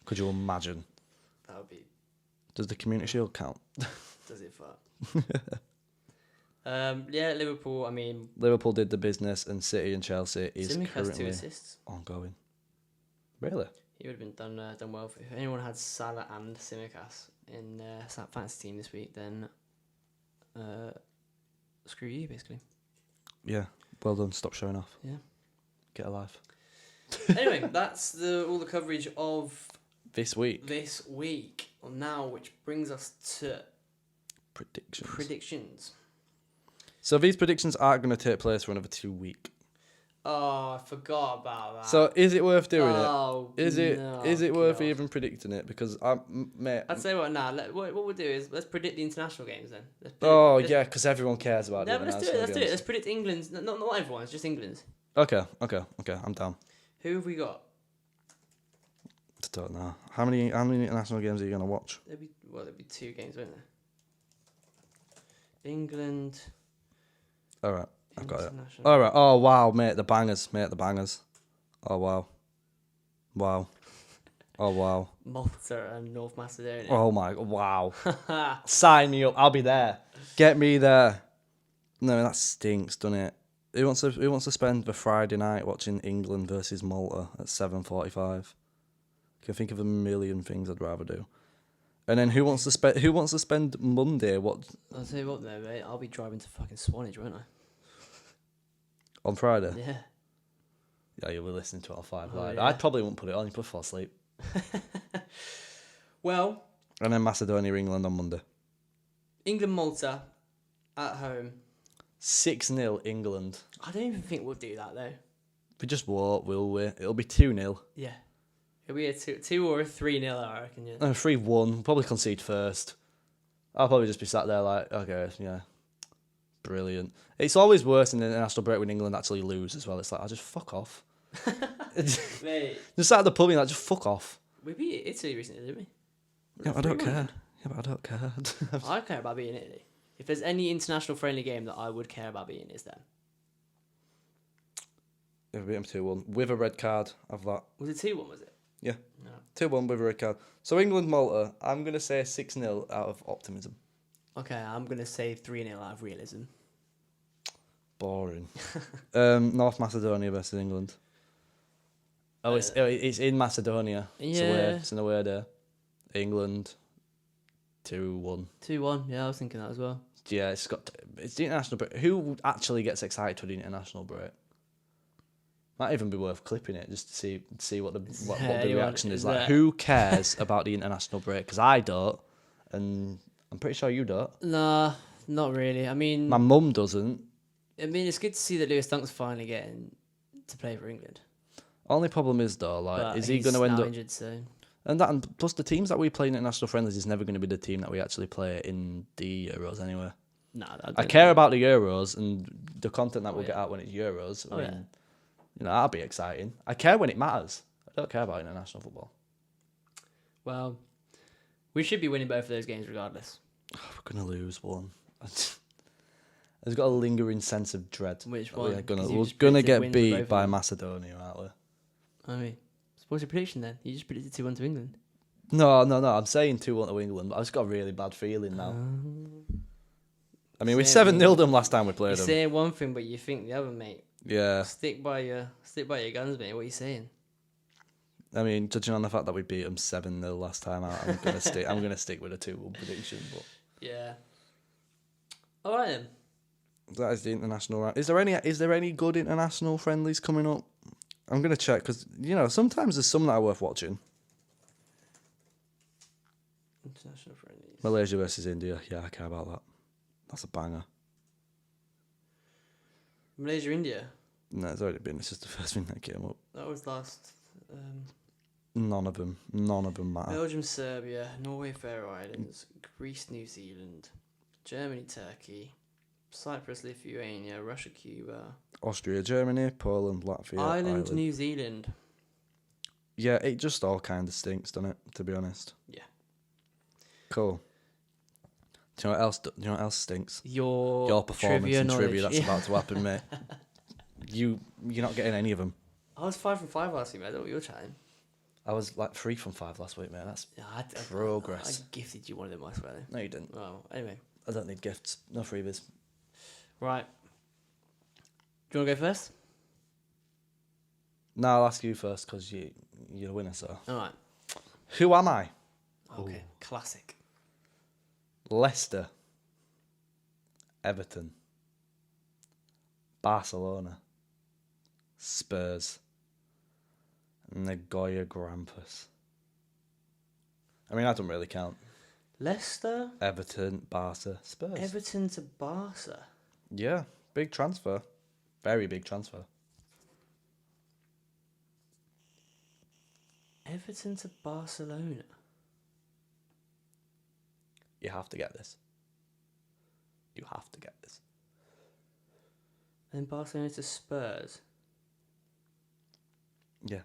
Could you imagine? That would be... Does the Community Shield count? Does it fuck? Yeah, Liverpool, I mean... Liverpool did the business, and City and Chelsea is Simic currently has 2 assists. Ongoing. Really? He would have been done well. If anyone had Salah and Simicas in fantasy team this week, then screw you, basically. Yeah, well done. Stop showing off. Yeah. Get alive. Anyway, that's all the coverage of this week. Now, which brings us to predictions. So these predictions aren't going to take place for another 2 weeks. Oh, I forgot about that. So is it worth doing it? Is it worth God. even predicting it? Because mate, I'd say what now. What we'll do is let's predict the international games then. Yeah, because everyone cares about it. No, but let's do it. Let's predict England's. Not everyone. It's just England's. Okay. I'm down. Who have we got? I don't know. How many international games are you going to watch? There'd be 2 games, won't there? England. All right. I've got it. All right. Oh, wow, mate. The bangers. Oh, wow. Oh, wow. Malta and North Macedonia. Oh, my God. Wow. Sign me up. I'll be there. Get me there. No, that stinks, doesn't it? Who wants to spend the Friday night watching England versus Malta at 7:45? I can think of a million things I'd rather do. And then who wants to spend Monday I'll tell you what though, mate. I'll be driving to fucking Swanage, won't I? on Friday? Yeah. Yeah, you'll be listening to it on 5 Oh, Live. yeah. I probably wouldn't put it on. You probably fall asleep. Well, And then Macedonia, England on Monday. England, Malta, at home. 6-0 England. I don't even think we'll do that though. We just won't, will we? It'll be 2-0. Yeah. It'll be a 2 or a 3-0, I reckon, yeah. 3-1. We'll probably concede first. I'll probably just be sat there like, okay, yeah. Brilliant. It's always worse in the international break when England actually lose as well. It's like, I'll just fuck off. Mate, Just sat at the pub and like, just fuck off. we beat Italy recently, didn't we? Yeah, but I don't care. Yeah, but I don't care. I care about beating Italy. If there's any international friendly game that I would care about beating, it's them. Yeah, we beat them 2-1 with a red card of that. Was it 2-1, was it? Yeah. No. 2-1 with a red card. So England, Malta, I'm going to say 6-0 out of optimism. Okay, I'm going to say 3-0 out of realism. Boring. North Macedonia versus England. Oh, it's in Macedonia. Yeah. It's an away day. England, 2-1. 2-1, yeah, I was thinking that as well. Yeah, it's the international break. Who actually gets excited for the international break? Might even be worth clipping it just to see what the reaction is like. Who cares about the international break? Because I don't, and I'm pretty sure you don't. Nah, not really. I mean, My mum doesn't. it's good to see that Lewis Dunk's finally getting to play for England. Only problem is though, like, But is he going to end now up injured? So and plus the teams that we play in international friendlies is never going to be the team that we actually play in the Euros anyway. nah, I care about the Euros and the content that we'll get yeah. out when it's Euros. I Oh, mean, yeah. you know, that'll be exciting. I care when it matters. I don't care about international football. Well, we should be winning both of those games regardless. We're going to lose one. There's got a lingering sense of dread. Which that one? We're 'Cause you gonna just predicted get wins for both beat of by them. Macedonia, aren't we? I mean, what's your prediction then? You just predicted 2-1 to England. No. I'm saying 2-1 to England, but I've just got a really bad feeling now. I mean, we Same 7-0 them last time we played You're them. saying one thing, but you think the other, mate. Yeah. Stick by your guns, mate. What are you saying? I mean, judging on the fact that we beat them 7-0 last time out, I'm gonna stick. I'm gonna stick with a 2-1 prediction. But Yeah. All right then. that is the international round. Is there any good international friendlies coming up? I'm gonna check because sometimes there's some that are worth watching. International friendlies. Malaysia versus India. Yeah, I care about that. That's a banger. Malaysia, India. No, it's already been. It's just the first thing that came up. That was last. None of them matter. Belgium, Serbia, Norway, Faroe Islands, Greece, New Zealand, Germany, Turkey, Cyprus, Lithuania, Russia, Cuba, Austria, Germany, Poland, Latvia, Ireland, New Zealand. Yeah, it just all kind of stinks, doesn't it? To be honest. Yeah. Cool. Do you know what else? Stinks? Your performance in trivia that's Yeah. about to happen, mate. You're not getting any of them. I was 5 from 5 last week, mate. I don't know what you're chatting. I was like 3 from 5 last week, mate. That's Yeah, progress. I gifted you one of them, I swear. No, you didn't. Well, anyway. I don't need gifts. No freebies. Right. Do you want to go first? No, I'll ask you first because you're the winner, so. All right. Who am I? Okay. Classic. Leicester. Everton. Barcelona. Spurs. Nagoya Grampus. I mean, that doesn't really count. Leicester. Everton, Barca, Spurs. Everton to Barca. Yeah, big transfer. Very big transfer. Everton to Barcelona. You have to get this. You have to get this. And Barcelona to Spurs. Yeah.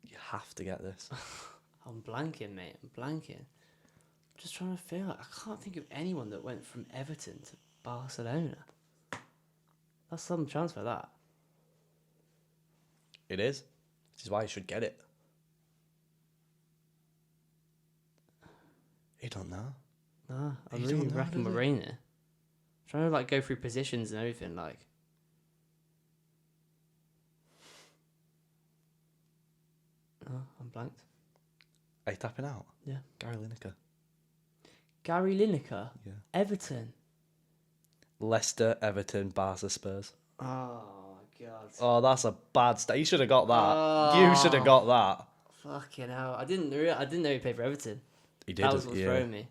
You have to get this. I'm blanking, mate. I'm blanking. Just trying to feel like I can't think of anyone that went from Everton to Barcelona. That's some transfer, that. It is. Which is why you should get it. You don't know. Nah, I You really don't know, reckon does we're it? in there. Trying to like go through positions and everything. Like, oh, I'm blanked. Are you tapping out? Yeah. Gary Lineker. Gary Lineker, Yeah. Everton. Leicester, Everton, Barca, Spurs. Oh god. Oh, that's a bad stat. You should have got that. Oh. You should have got that. Fucking hell! I didn't know he played for Everton. He did. That was what's yeah. throwing me.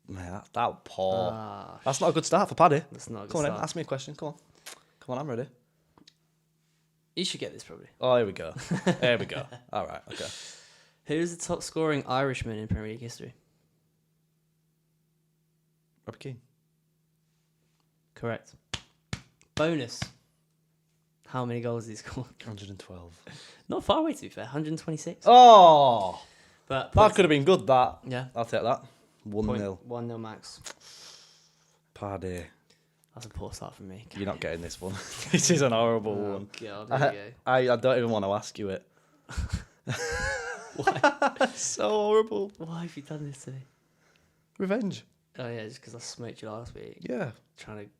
Man, that was poor. Ah, That's not a good start for Paddy. That's not a good Come on, then, start. ask me a question. Come on, I'm ready. You should get this probably. Oh, here we go. There we go. All right, okay. Who's the top scoring Irishman in Premier League history? Robbie Keane. Correct. Bonus. How many goals did he score? 112. Not far away, to be fair. 126. Oh, But that could have been good, that. yeah. I'll take that. 1-0. 1-0 max. Paddy. That's a poor start from me. You're not getting this one. This is an horrible one. God, there you go. I don't even want to ask you it. Why? So horrible. Why have you done this to me? Revenge. Oh yeah, just because I smoked you last week. Yeah. Trying to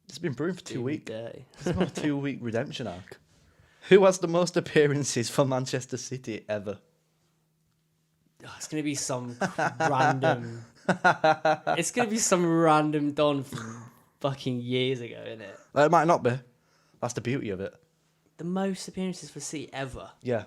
It's been brewing for 2 do me weeks. dirty. It's not a 2-week redemption arc. Who has the most appearances for Manchester City ever? Oh, it's gonna be some random. It's gonna be some random Don from fucking years ago, isn't it? It might not be. That's the beauty of it. The most appearances for City ever. Yeah.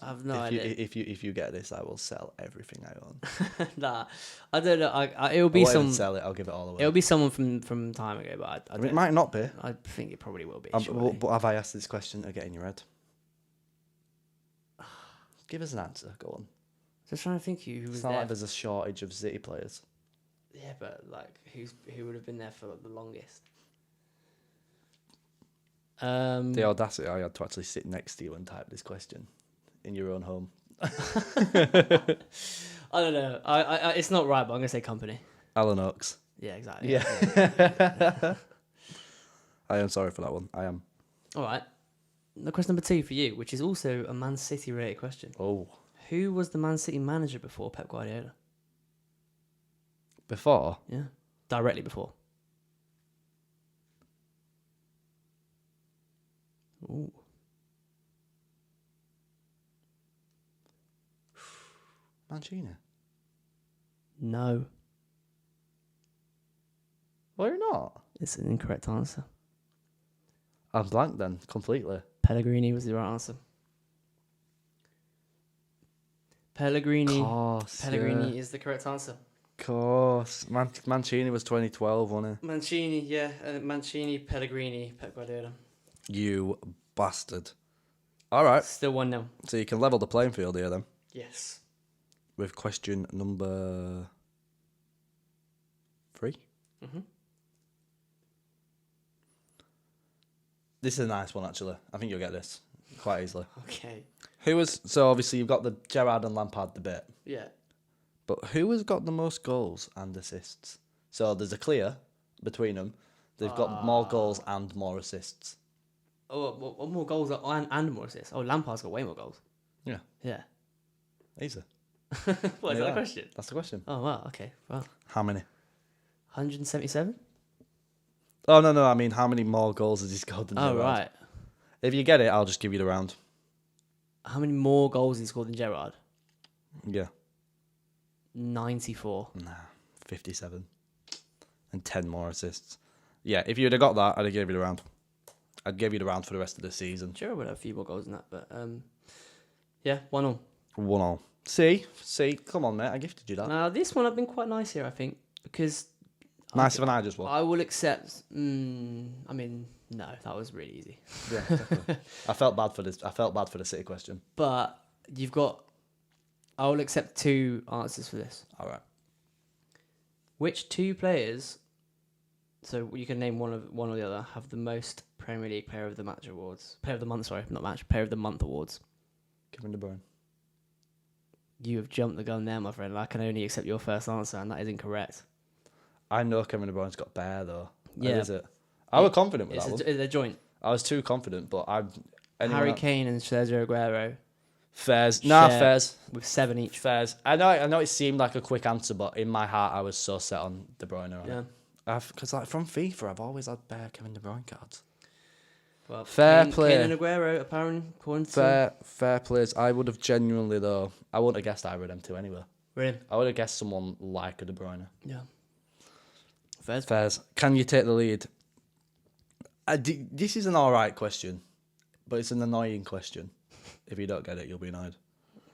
I have no idea. If you get this, I will sell everything I own. Nah, I don't know. It'll I be won't even some. sell it. I'll give it all away. It'll be someone from time ago, but I I mean, it don't. might not be. I think it probably will be. But have I asked this question to get in your head? Give us an answer. Go on. Just trying to think who was It's not there. like there's a shortage of City players. Yeah, but like who would have been there for like, the longest? The audacity I had to actually sit next to you and type this question in your own home. I don't know. I it's not right, but I'm gonna say company. Alan Oaks. Yeah, exactly. Yeah. I am sorry for that one. I am. All right. The question number 2 for you, which is also a Man City related question. Oh. Who was the Man City manager before Pep Guardiola? Before? Yeah, directly before. Ooh. Mancini. No, Well, you're not. it's an incorrect answer. I'm blank then, completely. Pellegrini was the right answer. Pellegrini is the correct answer. Course. Mancini was 2012, wasn't Mancini, yeah. Mancini, Pellegrini, Pep Guardiola. he? You bastard. All right. Still 1-0. So you can level the playing field here then Yes. with question number 3. Mm-hmm. This is a nice one, actually. I think you'll get this quite easily. Okay. So obviously you've got the Gerrard and Lampard debate, Yeah. but who has got the most goals and assists? So there's a clear between them. They've got more goals and more assists. Oh, what more goals and more assists? Oh, Lampard's got way more goals. Yeah, Yeah. easy. What is that a question? That's the question. Oh, wow. Okay. Well, How many? 177? Oh, no, I mean, how many more goals has he scored than Gerrard? Oh, right. If you get it, I'll just give you the round. How many more goals has he scored than Gerrard? Yeah. 94. Nah, 57. And 10 more assists. Yeah, if you'd have got that, I'd have gave you the round. I'd give you the round for the rest of the season. Gerrard would have a few more goals than that, but yeah, 1-1. 1-1. See, come on, mate, I gifted you that. Now, this one I've been quite nice here, I think, because Nicer than I just was. I will accept. I mean, no, that was really easy. Yeah, definitely. I felt bad for this. I felt bad for the City question. But you've got. I will accept 2 answers for this. All right. Which 2 players? So you can name one or the other. Have the most Premier League Player of the Match awards. Player of the Month, sorry, not match. Player of the Month awards. Kevin De Bruyne. You have jumped the gun there, my friend. I can only accept your first answer, and that is incorrect. I know Kevin De Bruyne's got bear though. Yeah. Is it? I was confident with that one. They're joint. I was too confident, but Anyone Harry else? Kane and Sergio Aguero Fairs. Share. Fairs. with 7 each. Fairs. I know it seemed like a quick answer, but in my heart, I was so set on De Bruyne. Yeah. Because like from FIFA, I've always had bare Kevin De Bruyne cards. Well, Fair Kane, play. Kane and Aguero, apparently, according to... Fair plays. I would have genuinely though. I wouldn't have guessed either of them two anyway. Really? I would have guessed someone like a De Bruyne. Yeah. Fairs. Fairs. Can you take the lead? This is an alright question, but it's an annoying question. If you don't get it, you'll be annoyed.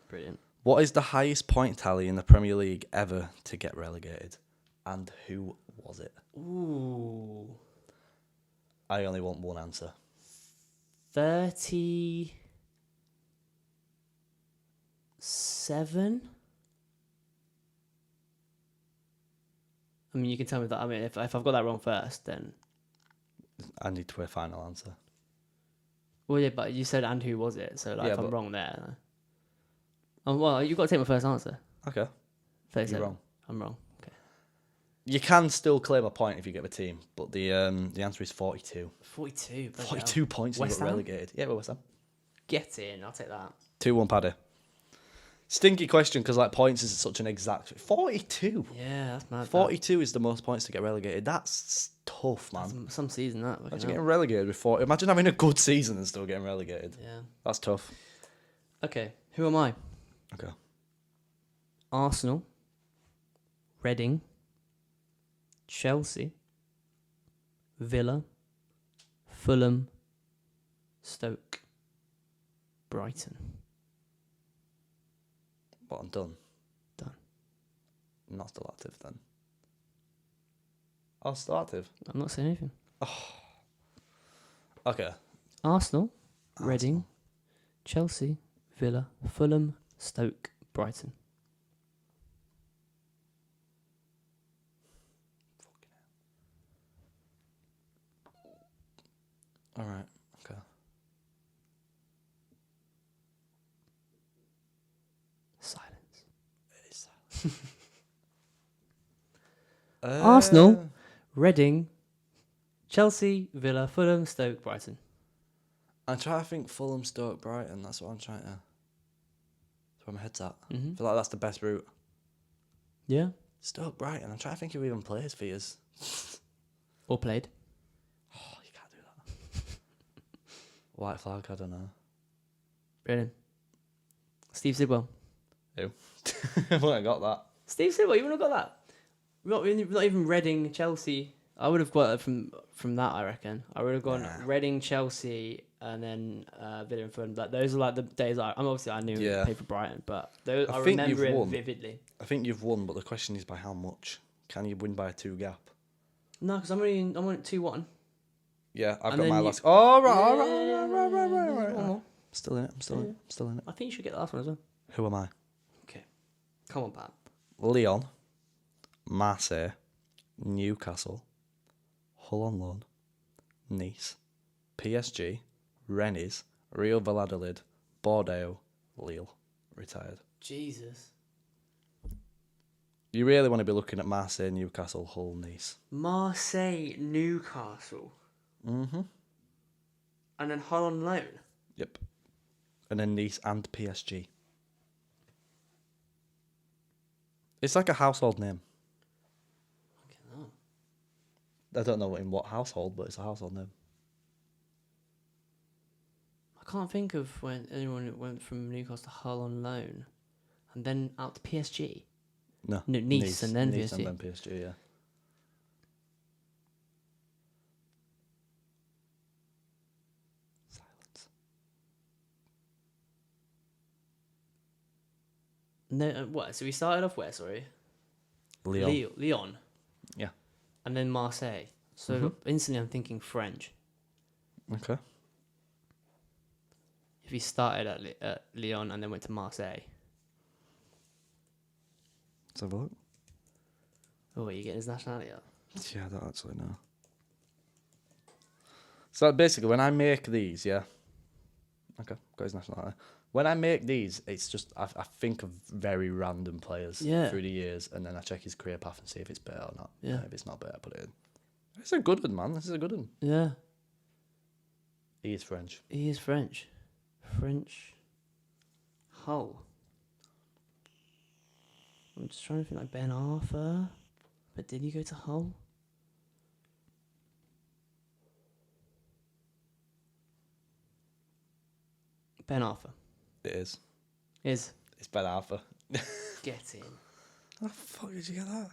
Brilliant. What is the highest point tally in the Premier League ever to get relegated? And who was it? Ooh. I only want one answer. 37? I mean, you can tell me that. I mean, if I've got that wrong first, then... I need to hear a final answer. Well, yeah, but you said, and who was it? So, like, Yeah, if I'm but- wrong there... well, you've got to take my first answer. Okay. 37. You're wrong. I'm wrong. Okay. You can still claim a point if you get the team, but the answer is 42. 42. bloody 42 hell. points West and got Ham? relegated. Yeah, but West Ham. Get in. I'll take that. 2-1 Paddy. Stinky question because like points is such an exact 42. Yeah, that's mad. 42 is the most points to get relegated. That's tough, man. Some season, that. fucking Imagine hell. getting relegated with 40. Imagine having a good season and still getting relegated. Yeah. That's tough. Okay, who am I? Okay. Arsenal, Reading, Chelsea, Villa, Fulham, Stoke, Brighton. What, I'm done? Done. Not still active then. Oh, still active? I'm not saying anything. Okay. Arsenal, Reading, Chelsea, Villa, Fulham, Stoke, Brighton. All right. Okay. Silence. It is silent. Arsenal, Reading, Chelsea, Villa, Fulham, Stoke, Brighton. I'm trying to think Fulham, Stoke, Brighton. That's what I'm trying to... That's where my head's at. Mm-hmm. I feel like that's the best route. Yeah. Stoke, Brighton. I'm trying to think who even plays for yous. Or played. Oh, you can't do that. White flag, I don't know. Brilliant. Steve Sidwell. Who? I wouldn't have got that. Steve Sidwell, you wouldn't have got that. Not even Reading, Chelsea. I would have got it from that, I reckon. I would have gone Nah. Reading, Chelsea, and then Villa and Fulham. Like, those are like the days I knew Yeah. he played for Brighton, but those, I think remember you've it won. vividly. I think you've won, but the question is by how much? Can you win by a 2 gap? No, because I'm on 2-1. Yeah, I've And got then my you- last... Oh, right, Yeah, right. one more. Still in it, I'm still in it. I think you should get the last one as well. Who am I? Okay. Come on, Pat. Leon, Marseille, Newcastle, Hull on loan, Nice, PSG, Rennes, Real Valladolid, Bordeaux, Lille, retired. Jesus. You really want to be looking at Marseille, Newcastle, Hull, Nice. Marseille, Newcastle, Mm-hmm. and then Hull on loan. Yep. And then Nice and PSG. It's like a household name. Okay, no. I don't know in what household, but it's a household name. I can't think of when anyone went from Newcastle to Hull on loan, and then out to PSG. No. No, Nice and then Nice PSG. and then PSG, yeah. Silence. No, what? So we started off where? Sorry, Leon. Leon, Yeah. and then Marseille. So instantly, I'm thinking French. Okay. If he started at Lyon and then went to Marseille, Let's have a look. oh, are you getting his nationality up? Yeah, I don't actually know. So basically, when I make these, yeah. Okay, got his nationality. When I make these, it's just I think of very random players through the years, and then I check his career path and see if it's better or not. Yeah. If it's not better, I put it in. It's a good one, man. This is a good one. Yeah, He is French. he is French. French. Hull. I'm just trying to think like Ben Arthur. But did he go to Hull? Ben Arthur. It is. Is. It's Ben Arthur. Get in. How the fuck did you get that?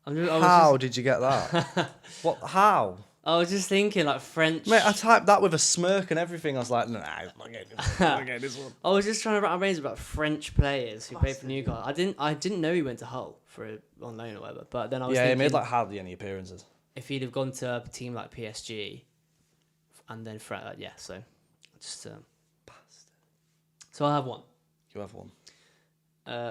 How did you get that? What? How? I was just thinking like French. Mate, I typed that with a smirk and everything. I was like, nah, I'm not getting this one. I was just trying to wrap my brains about French players who played for Newcastle. I didn't know he went to Hull on loan or whatever. But then I was thinking, he made like hardly any appearances. if he'd have gone to a team like PSG, and then so just so I have one. You have one.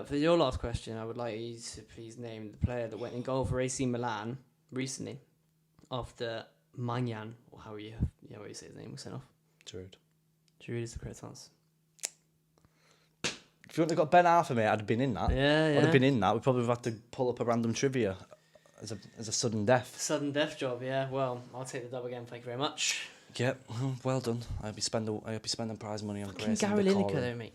For your last question, I would like you to please name the player that went in goal for AC Milan recently after Magnan, or how you say his name was sent off. Giroud. Giroud is the correct answer. If you wouldn't have got Ben Arthur, mate, I'd have been in that. Yeah. I'd have been in that. We probably would have had to pull up a random trivia as a sudden death. Sudden death job, yeah. Well, I'll take the dub again. Thank you very much. Yep, well done. I'll be spending prize money on Fucking Gary Lineker, though, mate.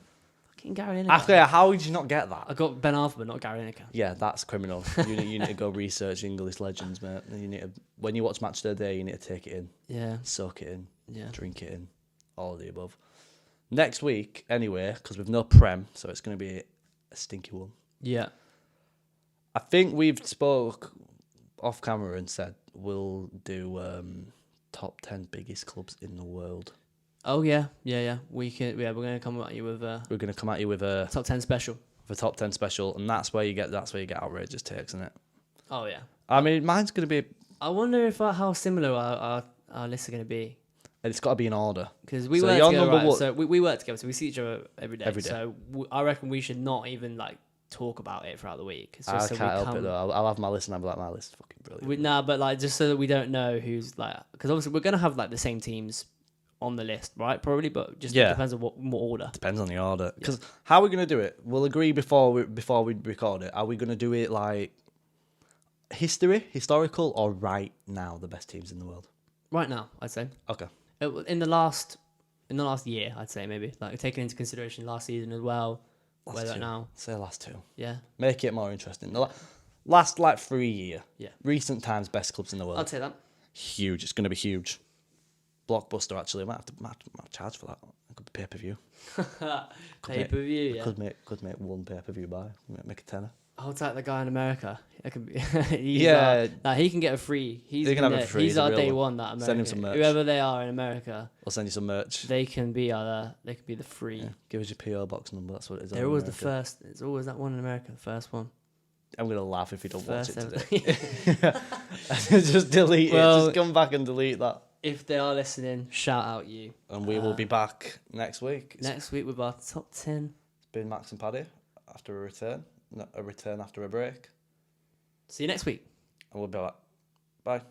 Fucking Gary Lineker. Actually, how did you not get that? I got Ben Arthur, but not Gary Lineker. Yeah, that's criminal. You need to go research English legends, mate. You need to, when you watch Match of the Day, you need to take it in. Yeah. Soak it in. Yeah. Drink it in. All of the above. Next week, anyway, because we've no Prem, so it's going to be a stinky one. Yeah. I think we've spoke off camera and said we'll do top 10 biggest clubs in the world. Oh yeah. We're gonna come at you with We're going to come at you with a top 10 special. top 10 special, and that's where you get outrageous takes, isn't it? Oh yeah. I mean, mine's going to be. I wonder if how similar our lists are gonna be. It's got to be in order Because we So work your together, number right? one- So we work together, so we see each other every day. Every day. So I reckon we should not even like talk about it throughout the week. It's I just can't so we help come, it though. I'll have my list and I'll be like, my list is fucking brilliant. But like just so that we don't know who's like, because obviously we're gonna have like the same teams on the list, right? Probably, but just Yeah. depends on what order. Depends on the order. Because how are we going to do it? We'll agree before we record it. Are we going to do it like historical, or right now the best teams in the world? Right now, I'd say. Okay. In the last year, I'd say maybe like taking into consideration last season as well. Last two. Now, Say last two. yeah, Make it more interesting. The last like 3 year. Yeah. Recent times best clubs in the world. I'd say that. Huge. It's going to be huge. Blockbuster. Actually, I might have to charge for that. It could be pay per view. Pay per view. Yeah. Could make one pay per view buy. Make a tenner. I'll take the guy in America. It can be. He can get a free. He can have a free. He's our day one. That America. Send him some merch. Whoever they are in America, I'll send you some merch. they can be the free. Yeah. Give us your PO box number. That's what it is. They're always the first. It's always that one in America, the first one. I'm gonna laugh if you don't watch First it today. Just delete it. Just come back and delete that. If they are listening, shout out you. And we will be back next week. Next week with our top 10. It's been Max and Paddy after a return. A return after a break. See you next week. And we'll be back. Bye.